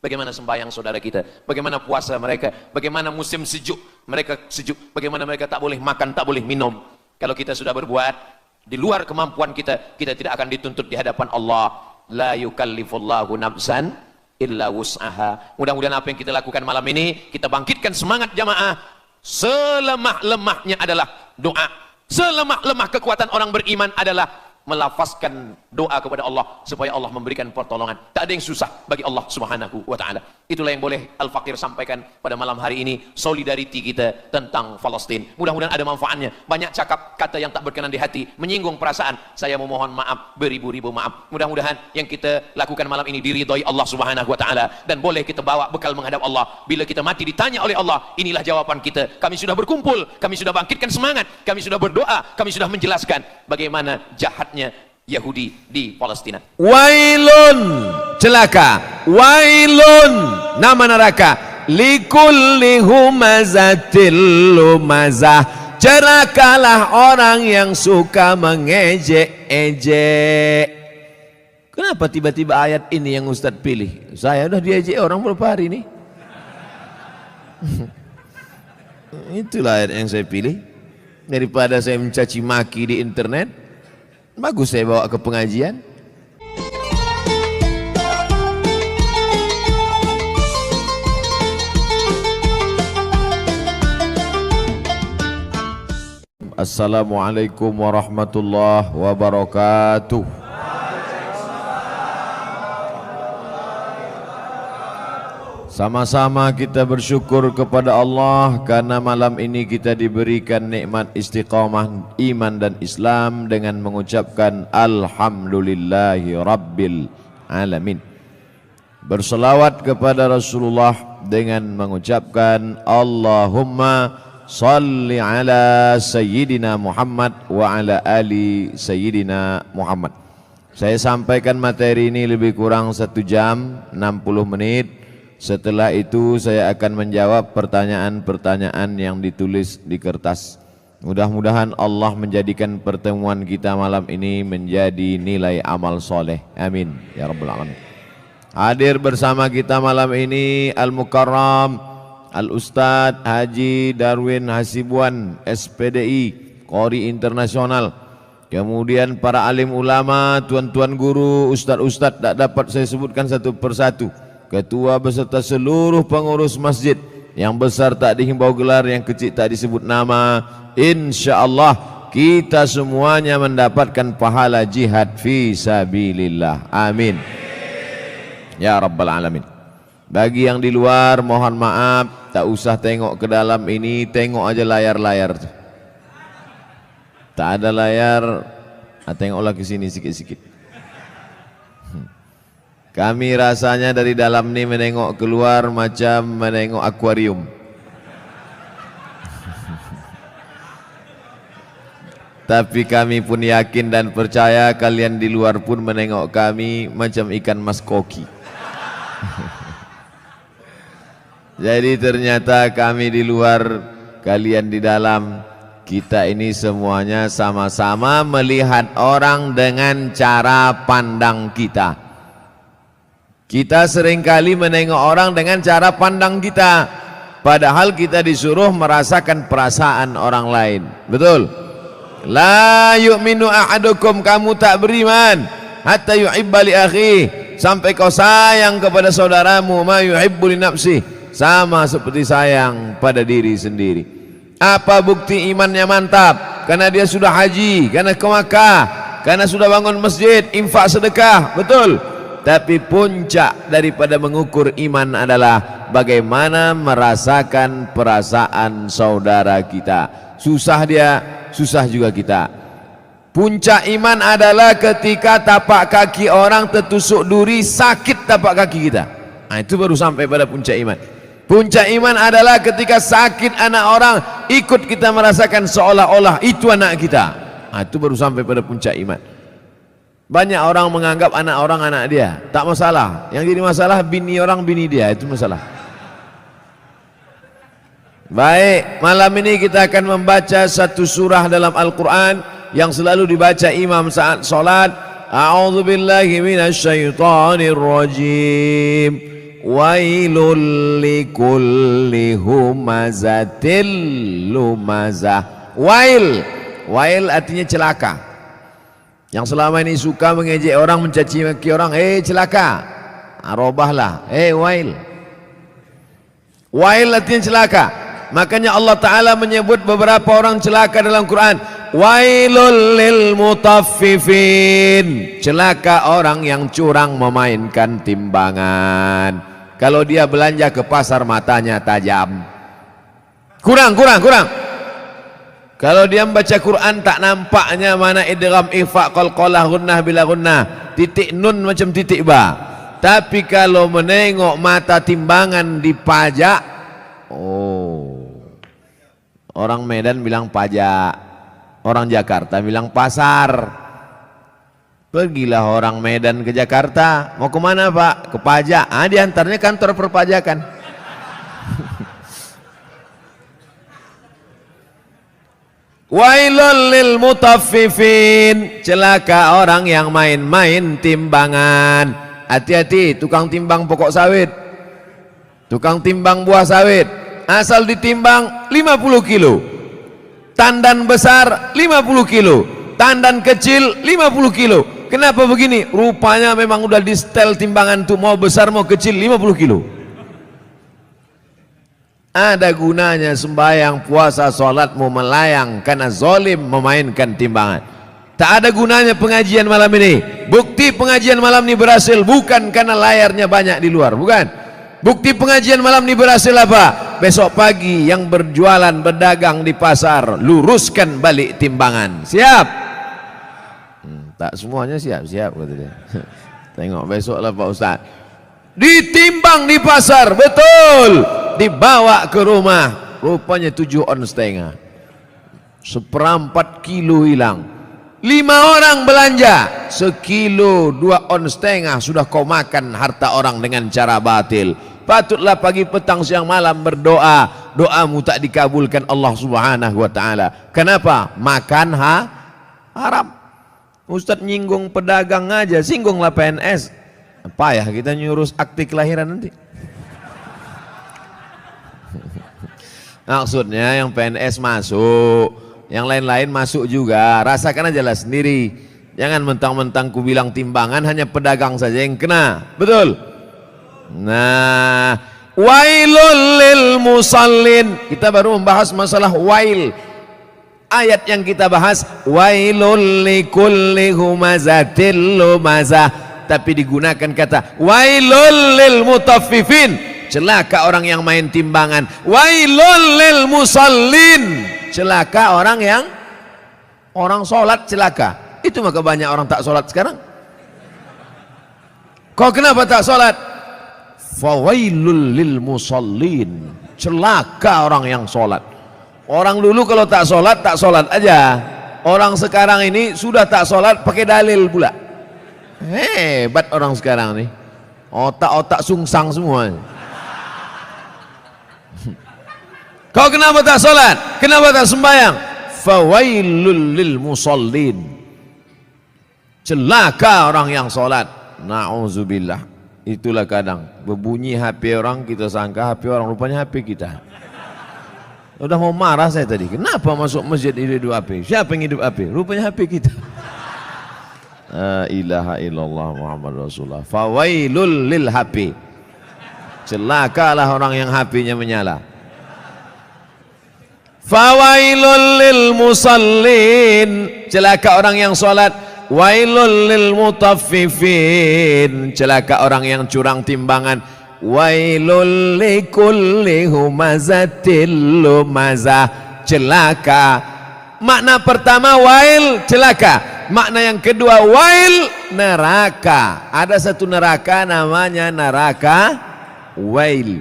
Bagaimana sembahyang saudara kita? Bagaimana puasa mereka? Bagaimana musim sejuk? Mereka sejuk. Bagaimana mereka tak boleh makan, tak boleh minum? Kalau kita sudah berbuat di luar kemampuan kita, kita tidak akan dituntut di hadapan Allah. La yukallifullahu nafsan illa wus'aha. Mudah-mudahan apa yang kita lakukan malam ini, kita bangkitkan semangat jamaah. Selemah-lemahnya adalah doa. Selemah-lemah kekuatan orang beriman adalah melafazkan doa kepada Allah supaya Allah memberikan pertolongan. Tak ada yang susah bagi Allah Subhanahu wa taala. Itulah yang boleh Al-Fakir sampaikan pada malam hari ini, solidariti kita tentang Palestina. Mudah-mudahan ada manfaatnya. Banyak cakap kata yang tak berkenan di hati, menyinggung perasaan, saya memohon maaf beribu-ribu maaf. Mudah-mudahan yang kita lakukan malam ini diridhai Allah Subhanahu wa taala dan boleh kita bawa bekal menghadap Allah. Bila kita mati ditanya oleh Allah, inilah jawaban kita. Kami sudah berkumpul, kami sudah bangkitkan semangat, kami sudah berdoa, kami sudah menjelaskan bagaimana jahat Yahudi di Palestina. Wailun, celaka. Wailun, nama neraka. Likulli humazatil lumazah, celakalah orang yang suka mengejek-ejek. Kenapa tiba-tiba ayat ini yang Ustadz pilih? Saya udah diejek orang berapa hari ini. Itulah ayat yang saya pilih. Daripada saya mencaci maki di internet, bagus saya bawa ke pengajian. Assalamualaikum warahmatullahi wabarakatuh. Sama-sama kita bersyukur kepada Allah karena malam ini kita diberikan nikmat istiqamah iman dan Islam dengan mengucapkan Alhamdulillahi Rabbil Alamin. Berselawat kepada Rasulullah dengan mengucapkan Allahumma salli ala Sayyidina Muhammad wa ala ali Sayyidina Muhammad. Saya sampaikan materi ini lebih kurang 1 jam 60 menit. Setelah itu saya akan menjawab pertanyaan-pertanyaan yang ditulis di kertas. Mudah-mudahan Allah menjadikan pertemuan kita malam ini menjadi nilai amal soleh. Amin ya rabbal alamin. Hadir bersama kita malam ini Al-Mukarram Al-Ustadz Haji Darwin Hasibuan SPDI Qori Internasional. Kemudian para alim ulama, tuan-tuan guru, ustadz-ustadz tak dapat saya sebutkan satu persatu. Ketua beserta seluruh pengurus masjid, yang besar tak dihimbau gelar, yang kecil tak disebut nama. InsyaAllah kita semuanya mendapatkan pahala jihad fi sabilillah. Amin ya rabbal alamin. Bagi yang di luar mohon maaf, tak usah tengok ke dalam ini, tengok aja layar-layar. Tak ada layar, tengoklah ke sini sikit-sikit. Kami rasanya dari dalam ini menengok keluar macam menengok akuarium. Tapi kami pun yakin dan percaya kalian di luar pun menengok kami macam ikan mas koki. Jadi ternyata kami di luar, kalian di dalam. Kita ini semuanya sama-sama melihat orang dengan cara pandang kita. Kita seringkali menengok orang dengan cara pandang kita, padahal kita disuruh merasakan perasaan orang lain. Betul? La yu'minu ahadukum, kamu tak beriman hatta yuhibba li akhi, sampai kau sayang kepada saudaramu ma yuhibbu li nafsi, sama seperti sayang pada diri sendiri. Apa bukti imannya mantap? Karena dia sudah haji, karena ke Makkah, karena sudah bangun masjid, infak sedekah. Betul? Tapi puncak daripada mengukur iman adalah bagaimana merasakan perasaan saudara kita. Susah dia, susah juga kita. Puncak iman adalah ketika tapak kaki orang tertusuk duri, sakit tapak kaki kita. Nah, itu baru sampai pada puncak iman. Puncak iman adalah ketika sakit anak orang, ikut kita merasakan seolah-olah itu anak kita. Nah, itu baru sampai pada puncak iman. Banyak orang menganggap anak orang anak dia, tak masalah. Yang jadi masalah bini orang bini dia, itu masalah. Baik, malam ini kita akan membaca satu surah dalam Al-Quran yang selalu dibaca imam saat sholat. A'udzubillahi minasyaitonir rajim. Wailul likulli humazatil lumazah. Wail artinya celaka. Yang selama ini suka mengejek orang, mencaci maki orang, celaka. Arobahlah, wail. Wail artinya celaka. Makanya Allah Ta'ala menyebut beberapa orang celaka dalam Quran. Wailul lil mutaffifin, celaka orang yang curang memainkan timbangan. Kalau dia belanja ke pasar matanya tajam. Kurang. Kalau dia membaca Quran tak nampaknya mana idgham, ikhfa, qalqalah, gunnah bila gunnah, titik nun macam titik ba. Tapi kalau menengok mata timbangan dipajak, orang Medan bilang pajak, orang Jakarta bilang pasar. Pergilah orang Medan ke Jakarta, mau kemana Pak? Ke pajak. Diantaranya kantor perpajakan. Wailul lil mutaffifin, celaka orang yang main-main timbangan. Hati-hati tukang timbang pokok sawit, tukang timbang buah sawit. Asal ditimbang 50 kilo, tandan besar 50 kilo, tandan kecil 50 kilo. Kenapa begini? Rupanya memang udah di setel timbangan tuh, mau besar mau kecil 50 kilo. Ada gunanya sembahyang, puasa, sholat mau melayang karena zalim memainkan timbangan. Tak ada gunanya pengajian malam ini. Bukti pengajian malam ini berhasil bukan karena layarnya banyak di luar, bukan. Bukti pengajian malam ini berhasil apa? Besok pagi yang berjualan berdagang di pasar, luruskan balik timbangan. Siap? Tak semuanya siap kata dia. Tengok besoklah Pak Ustaz. Ditimbang di pasar, betul. Dibawa ke rumah, rupanya 7 on setengah. 1/4 kilo hilang. 5 orang belanja, 1 kilo 2 on setengah sudah kau makan harta orang dengan cara batil. Patutlah pagi petang siang malam berdoa, doamu tak dikabulkan Allah Subhanahu wa taala. Kenapa? Makan haram. Ustaz nyinggung pedagang aja, singgunglah PNS. Payah kita nyurus akte kelahiran nanti. Maksudnya yang PNS masuk, yang lain-lain masuk juga. Rasakan aja lah sendiri. Jangan mentang-mentang ku bilang timbangan hanya pedagang saja yang kena. Betul? Nah, wailul lil musallin. Kita baru membahas masalah wail. Ayat yang kita bahas wailul likulli humazatil lumazah, tapi digunakan kata wailul lil mutaffifin, celaka orang yang main timbangan. Wailul lil musallin, celaka orang yang sholat celaka. Itu maka banyak orang tak sholat sekarang. Kau kenapa tak sholat? Fawailul lil musallin, celaka orang yang sholat. Orang dulu kalau tak sholat aja. Orang sekarang ini sudah tak sholat pakai dalil pula. Hebat orang sekarang nih. Otak-otak sungsang semua. Kau kenapa tak sholat? Kenapa tak sembahyang? Fawailul lil musallin. Celaka orang yang sholat. Na'udzubillah. Itulah kadang berbunyi HP orang, kita sangka HP orang, rupanya HP kita. Udah mau marah saya tadi. Kenapa masuk masjid hidup HP? Siapa yang hidup HP? Rupanya HP kita. La ilaha illallah Muhammad Rasulullah. Fawailul lil HP. Celakalah orang yang HP-nya menyala. Fawailul lil musallin. Celaka orang yang salat. Wailul lil mutaffifin. Celaka orang yang curang timbangan. Wailul likulli humazatil lumazah. Celaka. Makna pertama wail, celaka. Makna yang kedua wail, neraka. Ada satu neraka namanya neraka wail.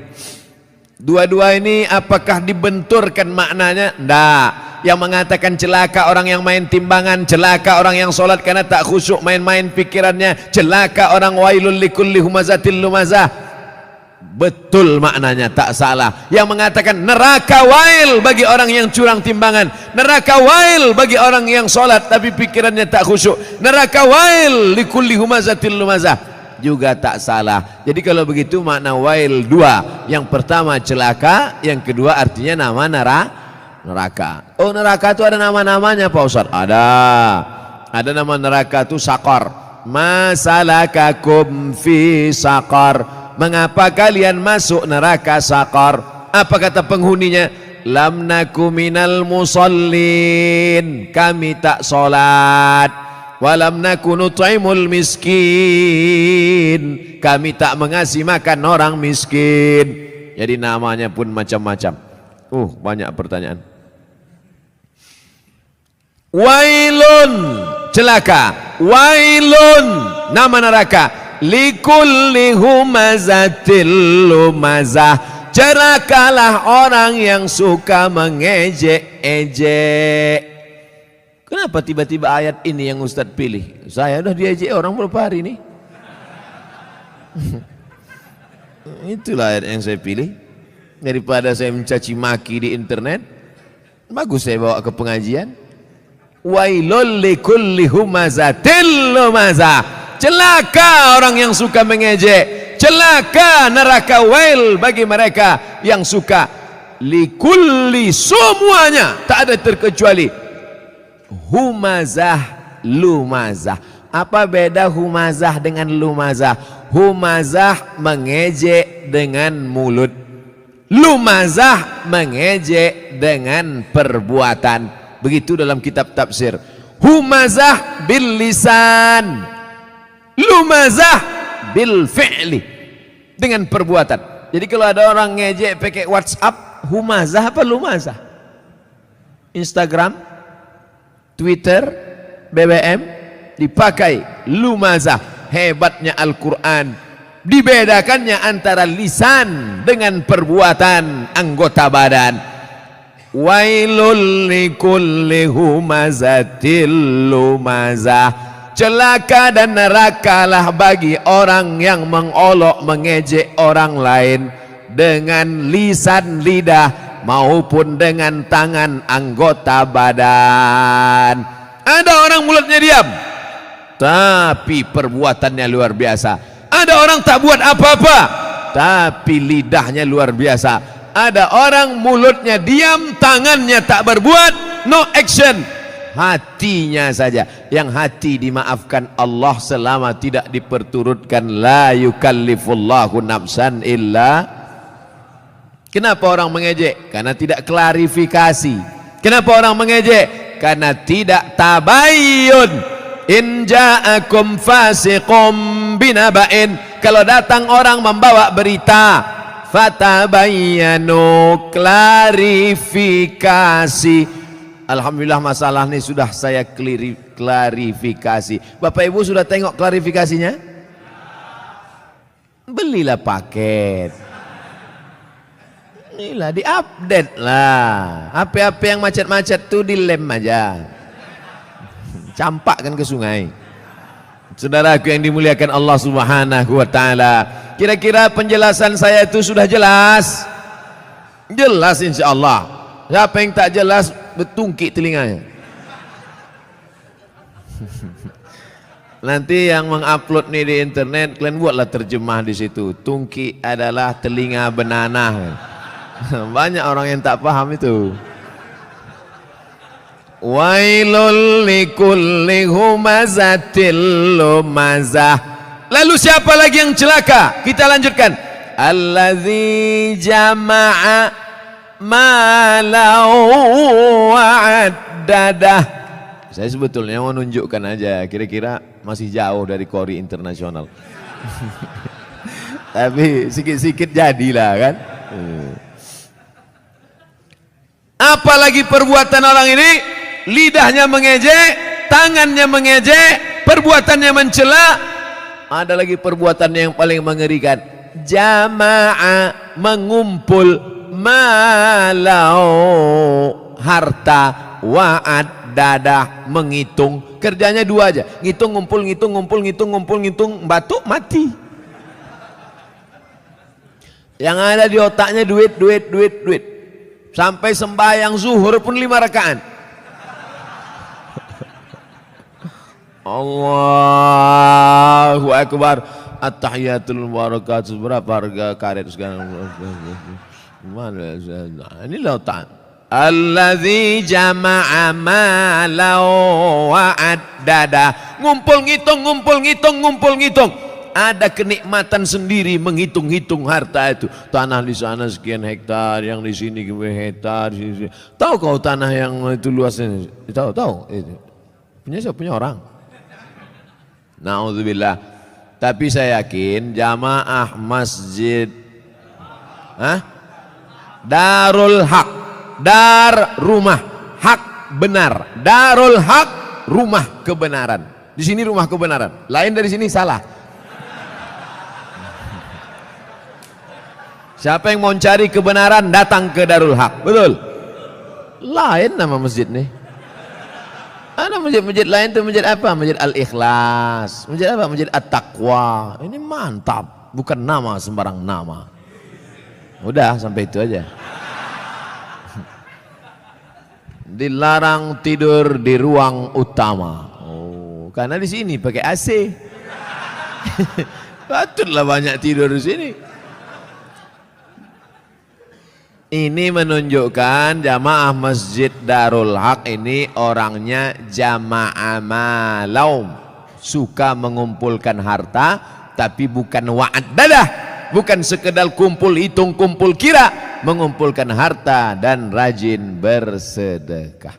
Dua-dua ini apakah dibenturkan maknanya? Tidak. Yang mengatakan celaka orang yang main timbangan, celaka orang yang sholat karena tak khusyuk main-main pikirannya, celaka orang wailul likulli humazatil lumazah. Betul maknanya, tak salah. Yang mengatakan neraka wail bagi orang yang curang timbangan, neraka wail bagi orang yang sholat tapi pikirannya tak khusyuk, neraka wail likulli humazatil lumazah, juga tak salah. Jadi kalau begitu makna wail dua. Yang pertama celaka, yang kedua artinya nama neraka. Oh, neraka itu ada nama-namanya Pak Ustaz? Ada nama neraka itu sakor. Masalakakum fi sakor. Mengapa kalian masuk neraka sakor? Apa kata penghuninya? Lam naku minal musallin. Kami tak solat. Walam naku nut'imul miskin. Kami tak mengasih makan orang miskin. Jadi namanya pun macam-macam. Banyak pertanyaan. Wailun, celaka. Wailun, nama neraka. Likulli humazatil lumazah. Celakalah orang yang suka mengejek-ejek. Kenapa tiba-tiba ayat ini yang Ustaz pilih? Saya udah diejek orang berapa hari ini. Itulah ayat yang saya pilih. Daripada saya mencaci maki di internet, bagus saya bawa ke pengajian. Wailul likulli humazatil lumazah. Celaka orang yang suka mengejek. Celaka neraka wail bagi mereka yang suka. Likulli, semuanya, tak ada terkecuali. Humazah, lumazah. Apa beda humazah dengan lumazah? Humazah mengejek dengan mulut. Lumazah mengejek dengan perbuatan. Begitu dalam kitab tafsir. Humazah bil lisan, lumazah bil fi'li, dengan perbuatan. Jadi kalau ada orang ngejek pakai WhatsApp, humazah apa lumazah? Instagram, Twitter, BBM dipakai lumazah. Hebatnya Al-Quran, dibedakannya antara lisan dengan perbuatan anggota badan. Wailul likulli humazatil lumazah. Celaka dan nerakalah bagi orang yang mengolok mengejek orang lain dengan lisan lidah maupun dengan tangan anggota badan. Ada orang mulutnya diam tapi perbuatannya luar biasa. Ada orang tak buat apa-apa tapi lidahnya luar biasa. Ada orang mulutnya diam, tangannya tak berbuat, no action, hatinya saja. Yang hati dimaafkan Allah selama tidak diperturutkan. La yukallifullahu nafsan illa. Kenapa orang mengejek? Karena tidak klarifikasi. Kenapa orang mengejek? Karena tidak tabayyun. In ja'akum fasiqum binaba'in. Kalau datang orang membawa berita, fatabayyanu, klarifikasi. Alhamdulillah masalah ini sudah saya klarifikasi. Bapak Ibu sudah tengok klarifikasinya? Belilah paket. Inilah diupdate lah. HP-HP yang macet-macet tuh dilem aja. campakkan ke sungai. Saudaraku yang dimuliakan Allah Subhanahu wa taala, kira-kira penjelasan saya itu sudah jelas? Jelas insyaallah. Siapa yang tak jelas betungkik telinganya. Nanti yang mengupload nih di internet, kalian buatlah terjemah di situ. Tungki adalah telinga benanah. Banyak orang yang tak paham itu. Wailul likulli humazatil lumazah. Lalu siapa lagi yang celaka? Kita lanjutkan. Allazi jama'a malau wa'addadah. Saya sebetulnya mau nunjukkan aja, kira-kira masih jauh dari Kori internasional. Tapi sikit-sikit jadilah kan. Apalagi perbuatan orang ini, lidahnya mengejek, tangannya mengejek, perbuatannya mencela. Ada lagi perbuatan yang paling mengerikan. Jama'a, mengumpul, malau, harta, wa'ad, dadah, menghitung. Kerjanya dua aja, ngitung, ngumpul, ngitung, ngumpul, ngitung, ngumpul, ngitung, batuk, mati. Yang ada di otaknya duit, duit, duit, duit. Sampai sembahyang zuhur pun 5 rakaat. Allahu Akbar. At-tahiyatul barakatuh. Berapa harga karet sekarang? Mana? Ini lautan. Allazi jama'a malau wa'addada. Ngumpul ngitung, ngumpul ngitung, ngumpul ngitung. Ada kenikmatan sendiri menghitung-hitung harta itu. Tanah di sana sekian hektar, yang di sini hektar. Tahu kau tanah yang itu luasnya? Tahu. Punya siapa? Punya orang. Na'udzubillah. Tapi saya yakin jamaah masjid Darul Haq, dar rumah, hak benar. Darul Haq, rumah kebenaran. Di sini rumah kebenaran. Lain dari sini salah. Siapa yang mau cari kebenaran datang ke Darul Haq, betul? Lain nama masjid nih. Ada masjid-masjid lain tuh, masjid apa? Masjid Al-Ikhlas. Masjid apa? Masjid At-Taqwa. Ini mantap, bukan nama sembarang nama. Udah sampai itu aja. Dilarang tidur di ruang utama. Oh, karena di sini pakai AC. Patutlah banyak tidur di sini. Ini menunjukkan jamaah Masjid Darul Haq ini orangnya jamaah malau, suka mengumpulkan harta, tapi bukan wa'ad dadah, bukan sekedar kumpul hitung, kumpul kira, mengumpulkan harta dan rajin bersedekah.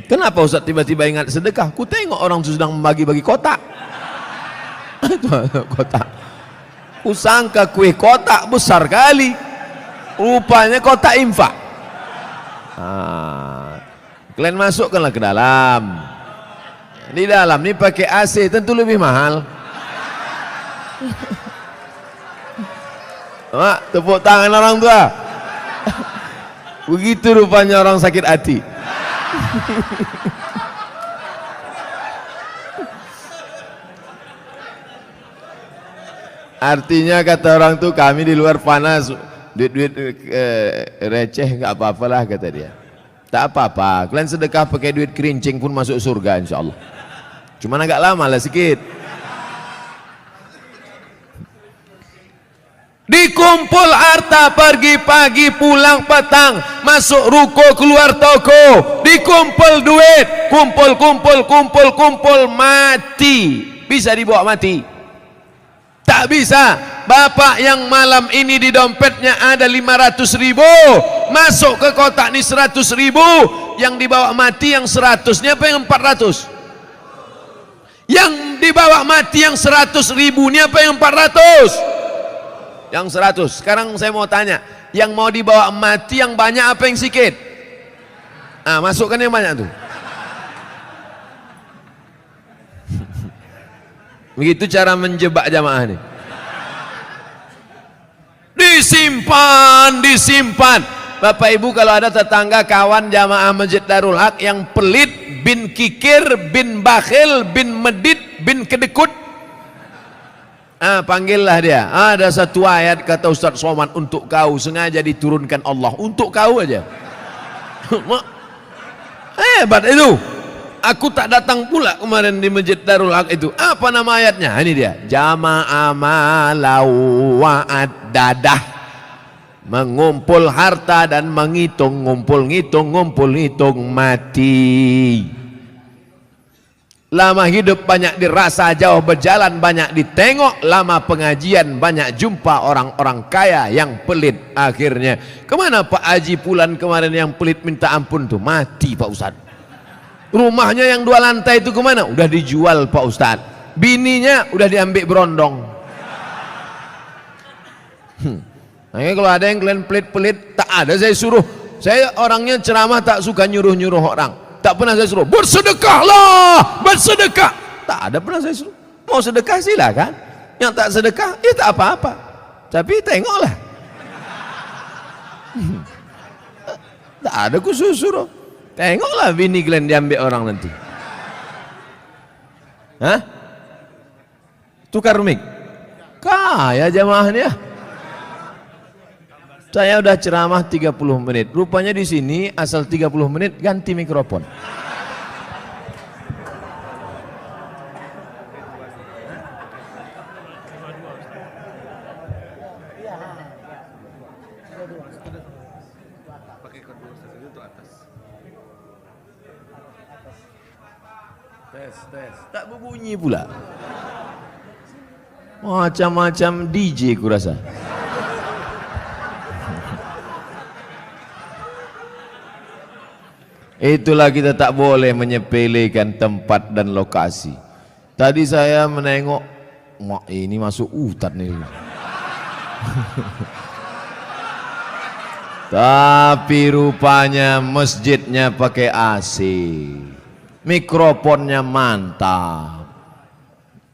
Kenapa Ustaz tiba-tiba ingat sedekah? Ku tengok orang sedang membagi-bagi kotak. Kotak. Ku sangka kue kotak besar kali. Rupanya kotak infak. Kalian masukkanlah ke dalam. Di dalam ini pakai AC, tentu lebih mahal. Mak, tepuk tangan orang tua. Begitu rupanya orang sakit hati. Artinya kata orang tuh, kami di luar panas, duit-duit receh nggak apa-apalah kata dia. Tak apa-apa, kalian sedekah pakai duit kerincing pun masuk surga insyaallah. Cuman agak lama lah sikit. Dikumpul harta, pergi pagi pulang petang, masuk ruko keluar toko, dikumpul duit, kumpul, mati. Bisa dibawa mati? Tak bisa. Bapak yang malam ini di dompetnya ada 500.000, masuk ke kotak ini 100.000, yang dibawa mati yang 100-nya apa yang 400? Yang dibawa mati yang 100.000-nya apa yang 400? Yang 100. Sekarang saya mau tanya, yang mau dibawa mati yang banyak apa yang sedikit? Masukkan yang banyak tuh. Begitu cara menjebak jamaah nih. Disimpan. Bapak Ibu, kalau ada tetangga kawan jamaah Masjid Darul Haq yang pelit, bin kikir, bin bakhil, bin medit, bin kedekut. Panggillah dia. Ada satu ayat kata Ustaz Somad untuk kau, sengaja diturunkan Allah untuk kau aja. Hebat itu. Aku tak datang pula kemarin di Masjid Darul Haq itu. Apa nama ayatnya? Ini dia. Jama'a malau wa'addadah. Mengumpul harta dan menghitung, ngumpul-ngitung mati. Lama hidup banyak dirasa, jauh berjalan banyak ditengok, lama pengajian banyak jumpa orang-orang kaya yang pelit. Akhirnya kemana Pak Haji Pulan kemarin yang pelit minta ampun tuh? Mati Pak Ustad. Rumahnya yang 2 lantai itu kemana? Udah dijual Pak Ustad. Bininya udah diambil berondong. Nah, kalau ada yang kalian pelit-pelit, tak ada saya suruh. Saya orangnya ceramah tak suka nyuruh-nyuruh orang. Tak pernah saya suruh, bersedekahlah, bersedekah. Tak ada pernah saya suruh. Mau sedekah silakan. Yang tak sedekah, ya tak apa-apa. Tapi tengoklah. Tak ada khusus suruh. Tengoklah bini kalian diambil orang nanti. Hah? Tukar mic. Kaya jamaahnya. Saya udah ceramah 30 menit. Rupanya di sini asal 30 menit ganti mikrofon. Tes. Tak berbunyi pula. Macam-macam DJ kurasa. Itulah kita tak boleh menyepelekan tempat dan lokasi. Tadi saya menengok, ini masuk hutan nih. Tapi rupanya masjidnya pakai AC. Mikrofonnya mantap.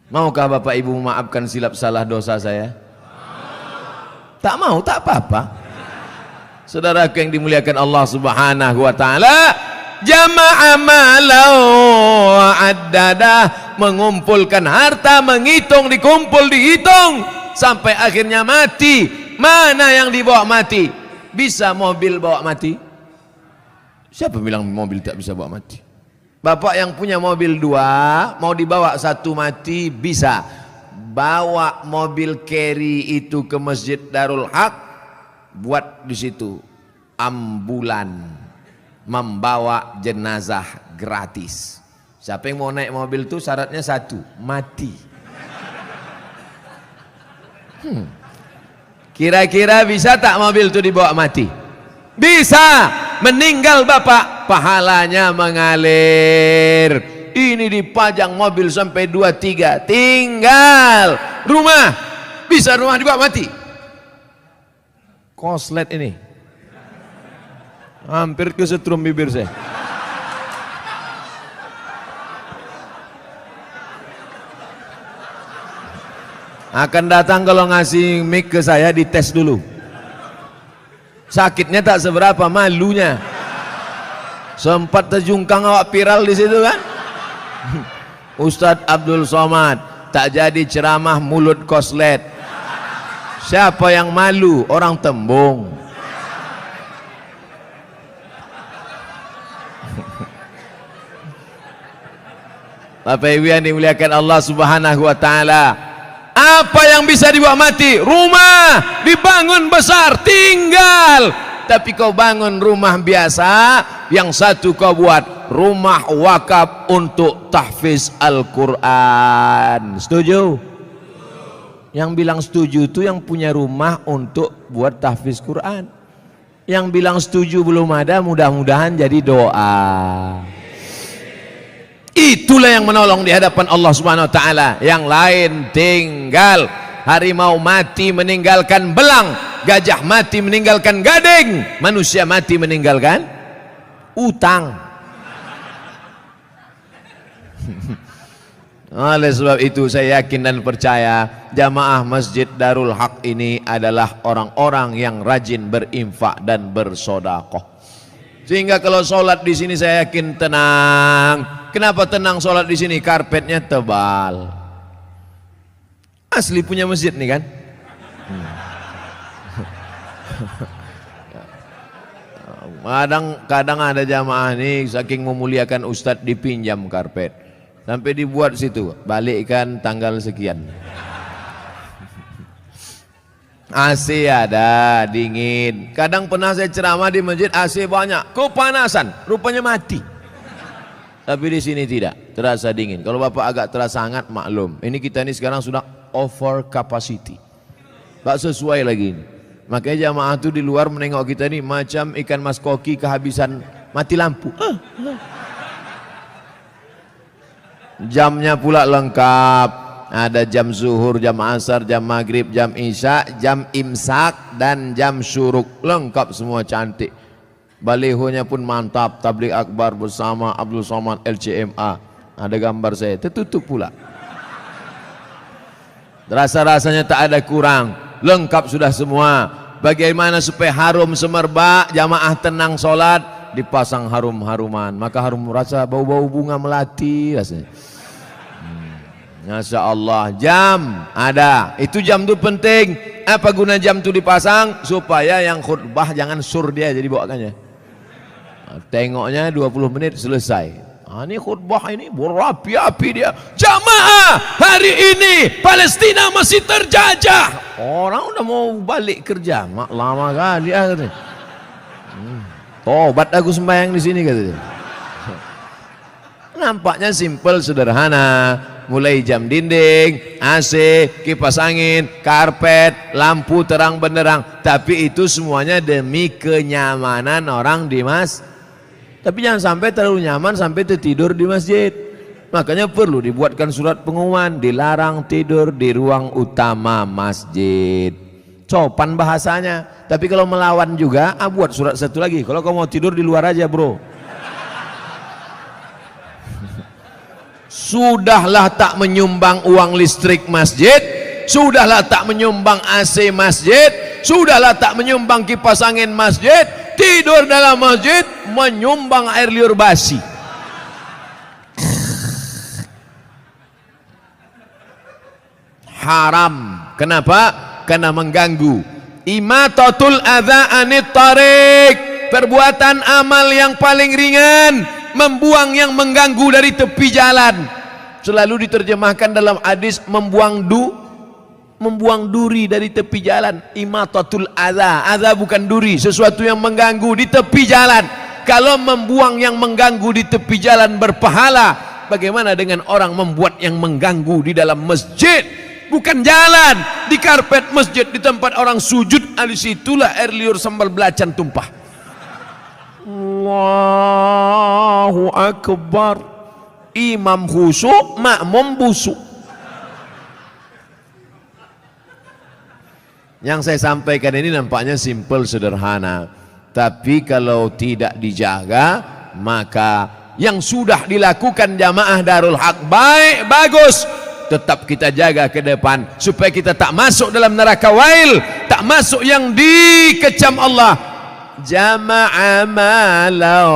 Maukah Bapak Ibu memaafkan silap salah dosa saya? Tak mau, tak apa-apa. Saudaraku yang dimuliakan Allah Subhanahu wa taala, jama'a malau wa'addadah, mengumpulkan harta, menghitung, dikumpul, dihitung sampai akhirnya mati. Mana yang dibawa mati? Bisa mobil bawa mati? Siapa bilang mobil tak bisa bawa mati? Bapak yang punya mobil 2, mau dibawa 1 mati bisa. Bawa mobil carry itu ke Masjid Darul Haq, buat di situ ambulan membawa jenazah gratis. Siapa yang mau naik mobil itu syaratnya 1, mati. Kira-kira bisa tak mobil itu dibawa mati? Bisa. Meninggal bapak, pahalanya mengalir. Ini dipajang mobil sampai 2-3, tinggal rumah. Bisa rumah dibawa mati. Koslet ini hampir kesetrum bibir saya. Akan datang kalau ngasih mic ke saya, dites dulu. Sakitnya tak seberapa, malunya. Sempat terjungkang awak viral di situ kan. Ustadz Abdul Somad tak jadi ceramah mulut koslet. Siapa yang malu? Orang Tembung. Bapak Ibu yang dimuliakan Allah Subhanahu wa taala, apa yang bisa dibawa mati? Rumah dibangun besar, tinggal. Tapi kau bangun rumah biasa, yang satu kau buat rumah wakaf untuk tahfiz Al-Quran. Setuju? Yang bilang setuju itu yang punya rumah untuk buat tahfiz Quran. Yang bilang setuju belum ada, mudah-mudahan jadi doa. Itulah yang menolong di hadapan Allah Subhanahu wa taala. Yang lain tinggal. Harimau mati meninggalkan belang, gajah mati meninggalkan gading, manusia mati meninggalkan utang. Oleh sebab itu saya yakin dan percaya jamaah Masjid Darul Haq ini adalah orang-orang yang rajin berinfak dan bersedekah. Sehingga kalau sholat di sini saya yakin tenang. Kenapa tenang sholat di sini? Karpetnya tebal. Asli punya masjid nih kan? Kadang ada jamaah nih saking memuliakan ustadz dipinjam karpet. Sampai dibuat situ, balikkan tanggal sekian. AC ada, dingin. Kadang pernah saya ceramah di masjid AC banyak, kepanasan, rupanya mati. Tapi di sini tidak, terasa dingin. Kalau Bapak agak terasa hangat, maklum. Ini kita ini sekarang sudah over capacity. Tak sesuai lagi ini. Makanya jamaah itu di luar menengok kita ini macam ikan mas koki kehabisan mati lampu. Jamnya pula lengkap. Ada jam zuhur, jam asar, jam maghrib, jam isya, jam imsak, dan jam syuruk. Lengkap semua cantik. Balihonya pun mantap. Tabligh akbar bersama Abdul Somad LCMA. Ada gambar saya, tertutup pula. Rasa-rasanya tak ada kurang. Lengkap sudah semua. Bagaimana supaya harum semerbak, jamaah tenang sholat, dipasang harum-haruman. Maka harum rasa bau-bau bunga melati rasanya. Masya Allah. Jam ada. Itu jam itu penting. Apa guna jam itu dipasang? Supaya yang khutbah jangan sur dia jadi bawakannya. Tengoknya 20 menit selesai. Ini khutbah ini berapi-api dia. Jamaah, hari ini Palestina masih terjajah. Orang udah mau balik kerja, mak lama kan dia katanya. Tobat aku sembahyang di sini katanya. Nampaknya simpel sederhana. Mulai jam dinding, AC, kipas angin, karpet, lampu terang benderang. Tapi itu semuanya demi kenyamanan orang di masjid. Tapi jangan sampai terlalu nyaman sampai tertidur di masjid. Makanya perlu dibuatkan surat pengumuman, dilarang tidur di ruang utama masjid. Sopan bahasanya. Tapi kalau melawan juga, buat surat satu lagi. Kalau kamu mau tidur di luar aja bro. Sudahlah tak menyumbang uang listrik masjid, sudahlah tak menyumbang AC masjid, sudahlah tak menyumbang kipas angin masjid, tidur dalam masjid menyumbang air liur basi. Haram. Kenapa? Karena mengganggu. Imatatul adza anit tariq, perbuatan amal yang paling ringan, membuang yang mengganggu dari tepi jalan. Selalu diterjemahkan dalam hadis membuang duri dari tepi jalan. Imatatul adza, adza bukan duri, sesuatu yang mengganggu di tepi jalan. Kalau membuang yang mengganggu di tepi jalan berpahala, bagaimana dengan orang membuat yang mengganggu di dalam masjid? Bukan jalan, di karpet masjid, di tempat orang sujud, di situlah air liur sambal belacan tumpah. Allahu Akbar. Imam khusyuk, makmum busuk. Yang saya sampaikan ini nampaknya simpel sederhana, tapi kalau tidak dijaga, maka yang sudah dilakukan jamaah Darul Haq baik, bagus, tetap kita jaga ke depan supaya kita tak masuk dalam neraka wail, tak masuk yang dikecam Allah. Jama'a malau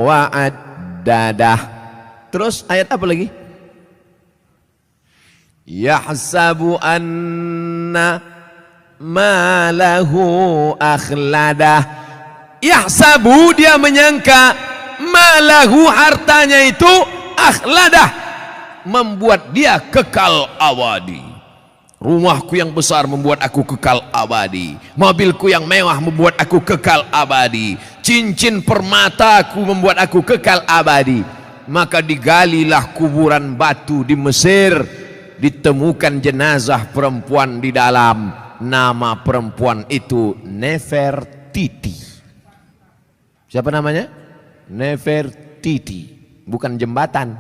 wa'addadah. Terus ayat apa lagi? Yahsabu anna malahu akhladah. Yahsabu, dia menyangka, malahu, hartanya itu, akhladah, membuat dia kekal abadi. Rumahku yang besar membuat aku kekal abadi, mobilku yang mewah membuat aku kekal abadi, cincin permataku membuat aku kekal abadi. Maka digalilah kuburan batu di Mesir, ditemukan jenazah perempuan di dalam. Nama perempuan itu Nefertiti. Siapa namanya? Nefertiti, bukan jembatan.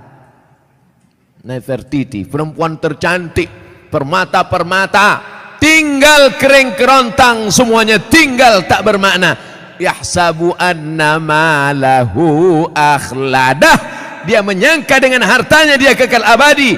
Nefertiti, perempuan tercantik, permata-permata, tinggal kering kerontang, semuanya tinggal tak bermakna. Yahsabu anna malahu akhladah. Dia menyangka dengan hartanya dia kekal abadi.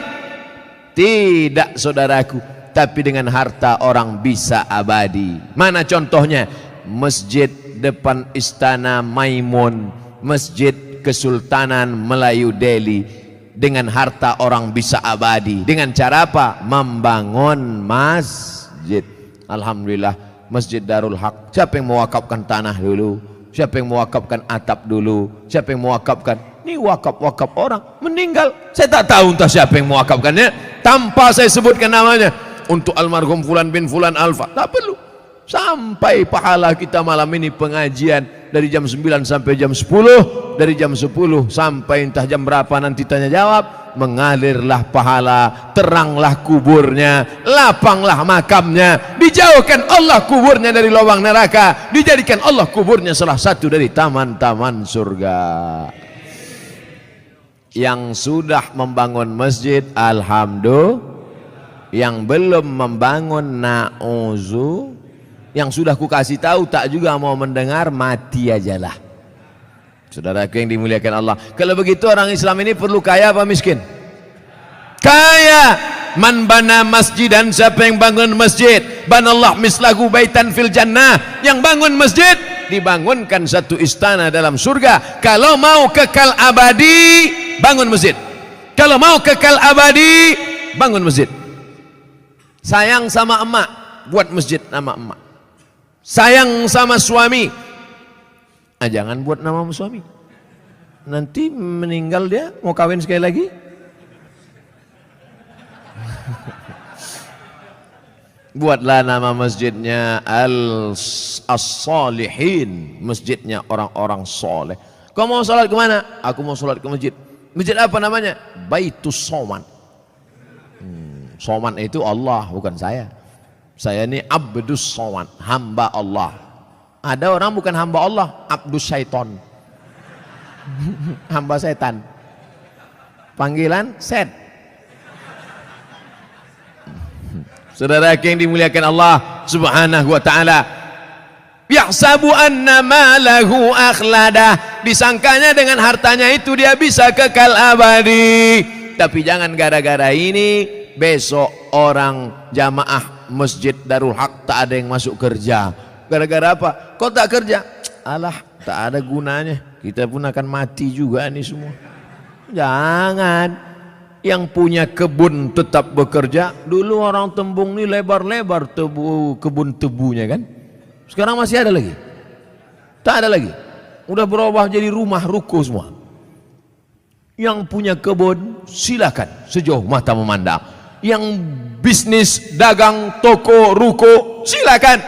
Tidak saudaraku, tapi dengan harta orang bisa abadi. Mana contohnya? masjid depan Istana Maimun, masjid Kesultanan Melayu Delhi, dengan harta orang bisa abadi. Dengan cara apa? Membangun masjid. Alhamdulillah, Masjid Darul Haq. Siapa yang mewakafkan tanah dulu? Siapa yang mewakafkan atap dulu? Siapa yang mewakafkan? Ini wakaf-wakaf orang meninggal. Saya tak tahu entah siapa yang mewakafkannya, tanpa saya sebutkan namanya. Untuk almarhum Fulan bin Fulan Alfa, tak perlu. Sampai pahala kita malam ini pengajian dari jam 9 sampai jam 10, dari jam 10 sampai entah jam berapa nanti tanya jawab, mengalirlah pahala, teranglah kuburnya, lapanglah makamnya, dijauhkan Allah kuburnya dari lubang neraka, dijadikan Allah kuburnya salah satu dari taman-taman surga. Yang sudah membangun masjid, alhamdulillah. Yang belum membangun, na'uzu. Yang sudah ku kasih tahu tak juga mau mendengar, mati ajalah. Saudaraku yang dimuliakan Allah, kalau begitu orang Islam ini perlu kaya apa miskin? Kaya. Man bana masjidan, siapa yang bangun masjid, banallah mislahu baitan fil jannah. Yang bangun masjid, dibangunkan satu istana dalam surga. Kalau mau kekal abadi, bangun masjid. Kalau mau kekal abadi, bangun masjid. Sayang sama emak, buat masjid nama emak. Sayang sama suami, jangan buat nama suami. Nanti meninggal dia, mau kawin sekali lagi. Buatlah nama masjidnya As-Salihin, masjidnya orang-orang soleh. Kau mau sholat kemana? Aku mau sholat ke masjid. Masjid apa namanya? Baitus Soman. Soman itu Allah, bukan saya. Saya ini Abdus Soman, hamba Allah. Ada orang bukan hamba Allah, Abdus Syaiton. Hamba setan. Panggilan set. Saudara yang dimuliakan Allah Subhanahu wa taala, yahsabu anna malahu akhladah, disangkanya dengan hartanya itu dia bisa kekal abadi. Tapi jangan gara-gara ini besok orang jamaah Masjid Darul Haq tak ada yang masuk kerja. Gara-gara apa? Kok tak kerja? Alah, tak ada gunanya. Kita pun akan mati juga nih semua. Jangan. Yang punya kebun tetap bekerja. Dulu orang Tembung ini lebar-lebar kebun tebunya kan. Sekarang masih ada lagi? Tak ada lagi. Udah berubah jadi rumah ruko semua. Yang punya kebun silakan sejauh mata memandang. Yang bisnis dagang toko ruko silakan.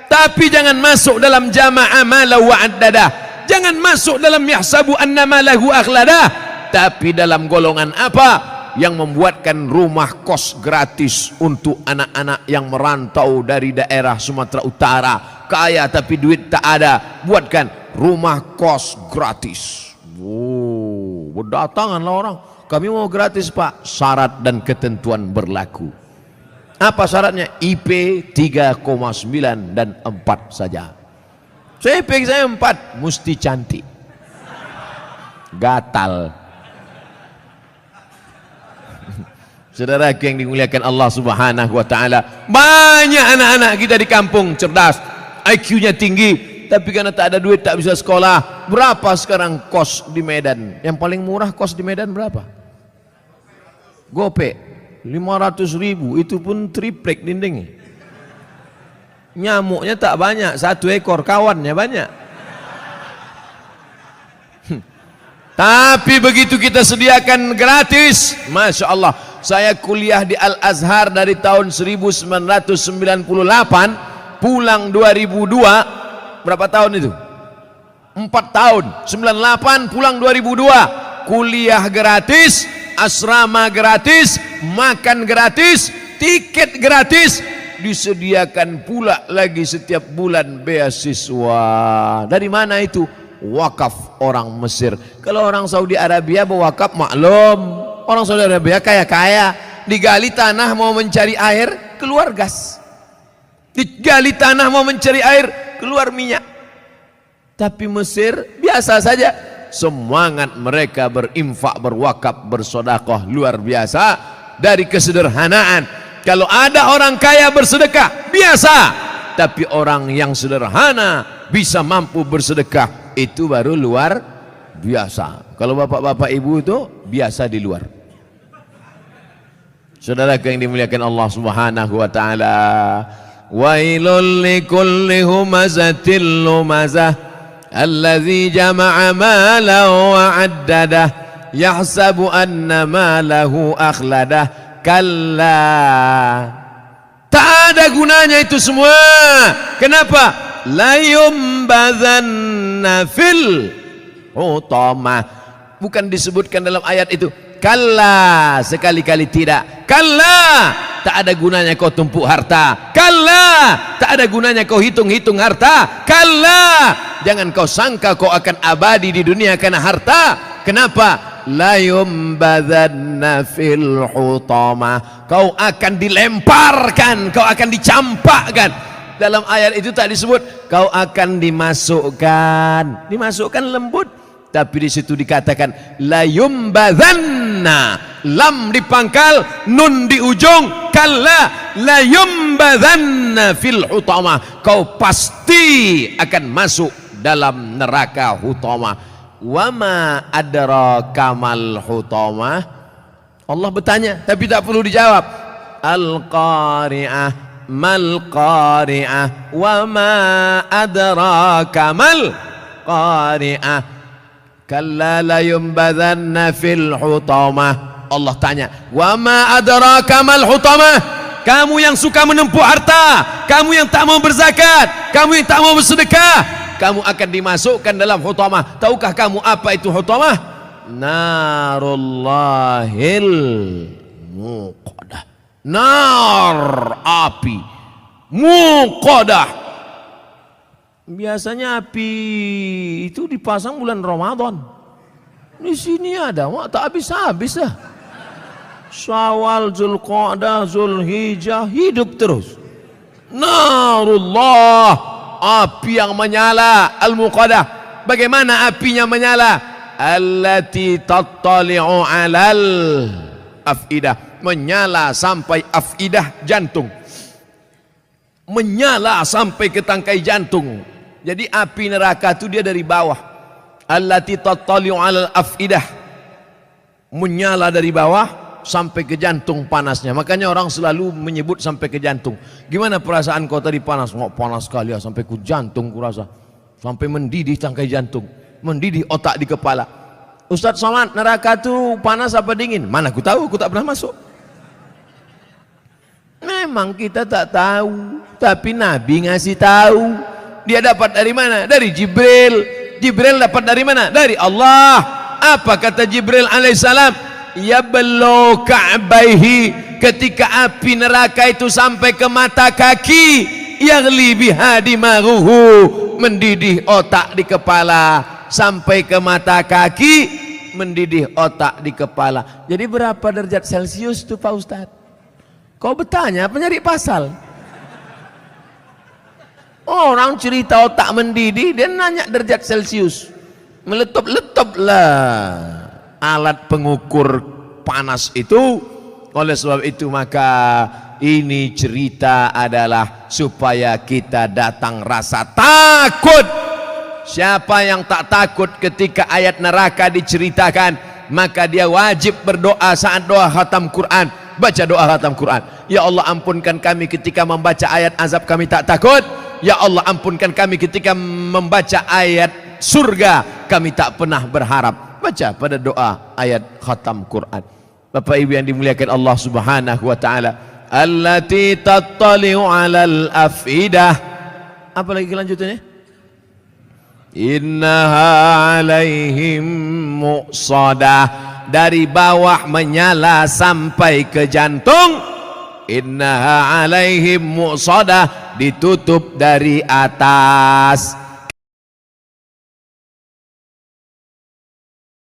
Tapi jangan masuk dalam jama'ah malahu wa'addadah. Jangan masuk dalam yahsabu anna malahu akhladah. Tapi dalam golongan apa? Yang membuatkan rumah kos gratis untuk anak-anak yang merantau dari daerah Sumatera Utara, kaya tapi duit tak ada, buatkan rumah kos gratis. Oh, berdatanganlah orang, kami mau gratis pak, syarat dan ketentuan berlaku. Apa syaratnya? IP 3,9 dan 4 saja. IP saya 4, mesti cantik, gatal. Saudara yang dimuliakan Allah Subhanahu wa taala, banyak anak-anak kita di kampung cerdas, IQ-nya tinggi, tapi karena tak ada duit tak bisa sekolah. Berapa sekarang kos di Medan? Yang paling murah kos di Medan berapa? Gope 500.000, itu pun triplek dinding. Nyamuknya tak banyak, 1 ekor, kawannya banyak. Tapi begitu kita sediakan gratis, Masya Allah. Saya kuliah di Al-Azhar dari tahun 1998, pulang 2002. Berapa tahun itu? 4 tahun. 98 pulang 2002. Kuliah gratis, asrama gratis, makan gratis, tiket gratis, disediakan pula lagi setiap bulan beasiswa. Dari mana itu? Wakaf orang Mesir. Kalau orang Saudi Arabia berwakaf maklum, orang Saudi Arabia kaya-kaya, digali tanah mau mencari air, keluar gas. Digali tanah mau mencari air, keluar minyak. Tapi Mesir biasa saja. Semangat mereka berinfak, berwakaf, bersedekah luar biasa. Dari kesederhanaan. Kalau ada orang kaya bersedekah, biasa. tapi orang yang sederhana bisa mampu bersedekah, itu baru luar biasa. Kalau bapak-bapak ibu itu biasa di luar. Saudara yang dimuliakan Allah Subhanahu wa taala, wailul likulli humazatil lumazah alladzi jama'a malan wa 'addadah yahsabu anna malahu akhladah. Kalla, tak ada gunanya itu semua. Kenapa? La yumbadzanna fil hutamah. Bukan disebutkan dalam ayat itu. Kalla, sekali-kali tidak. Kalla, tak ada gunanya kau tumpuk harta. Kalla, tak ada gunanya kau hitung-hitung harta. Kalla, jangan kau sangka kau akan abadi di dunia karena harta. Kenapa? La yumbadzanna fil hutamah. Kau akan dilemparkan, kau akan dicampakkan. Dalam ayat itu tak disebut kau akan dimasukkan. Dimasukkan lembut, tapi di situ dikatakan la yumbadzanna, lam di pangkal, nun di ujung, kalla la yumbadzanna fil hutamah. Kau pasti akan masuk dalam neraka hutamah. Wama adraka mal hutamah. Allah bertanya tapi tak perlu dijawab. Al-qari'ah, mal qari'ah, wama adraka mal qari'ah, kalla la yumbadzanna fil hutamah. Allah tanya, wama adraka mal hutamah. Kamu yang suka menempuh harta, kamu yang tak mau berzakat, kamu yang tak mau bersedekah, kamu akan dimasukkan dalam hutamah. Tahukah kamu apa itu hutamah? Narullahil muqadah. Nar, api. Muqadah. Biasanya api itu dipasang bulan Ramadan. Di sini ada, tak habis-habis lah. Syawal, Zulqa'dah, Zulhijjah, hidup terus. Narullah, api yang menyala. Al-Muqadah, bagaimana apinya menyala? Allati tattali'u 'alal afidah, menyala sampai afidah, jantung, menyala sampai ke tangkai jantung. Jadi api neraka itu dia dari bawah. Allati tattali'u 'alal afidah, menyala dari bawah sampai ke jantung panasnya. Makanya orang selalu menyebut sampai ke jantung. Gimana perasaan kau tadi panas? Oh, panas sekali ya, sampai ke jantung kurasa. Sampai mendidih tangkai jantung, mendidih otak di kepala. Ustaz Somad, neraka itu panas apa dingin? Mana aku tahu, aku tak pernah masuk. Memang kita tak tahu, tapi Nabi ngasih tahu. Dia dapat dari mana? Dari Jibril. Jibril dapat dari mana? Dari Allah. Apa kata Jibril alaihissalam? Yablu ka'baihi, ketika api neraka itu sampai ke mata kaki, yaghli biha dimaruhu, mendidih otak di kepala, sampai ke mata kaki, mendidih otak di kepala. Jadi berapa derajat Celcius itu Pak Ustadz? Kau bertanya apa nyari pasal? Orang cerita otak mendidih, dia nanya derajat Celcius. Meletup-letup lah alat pengukur panas itu. Oleh sebab itu maka ini cerita adalah supaya kita datang rasa takut. Siapa yang tak takut ketika ayat neraka diceritakan, maka dia wajib berdoa saat doa khatam Quran. Baca doa khatam Quran. Ya Allah, ampunkan kami ketika membaca ayat azab, kami tak takut. Ya Allah, ampunkan kami ketika membaca ayat surga, kami tak pernah berharap. Baca pada doa ayat khatam Quran. Bapak Ibu yang dimuliakan Allah Subhanahu wa taala, allati tattali'u 'alal afidah. Apa lagi kelanjutannya? Innaha 'alaihim muqsadah, dari bawah menyala sampai ke jantung. Innaha 'alaihim muqsadah, ditutup dari atas.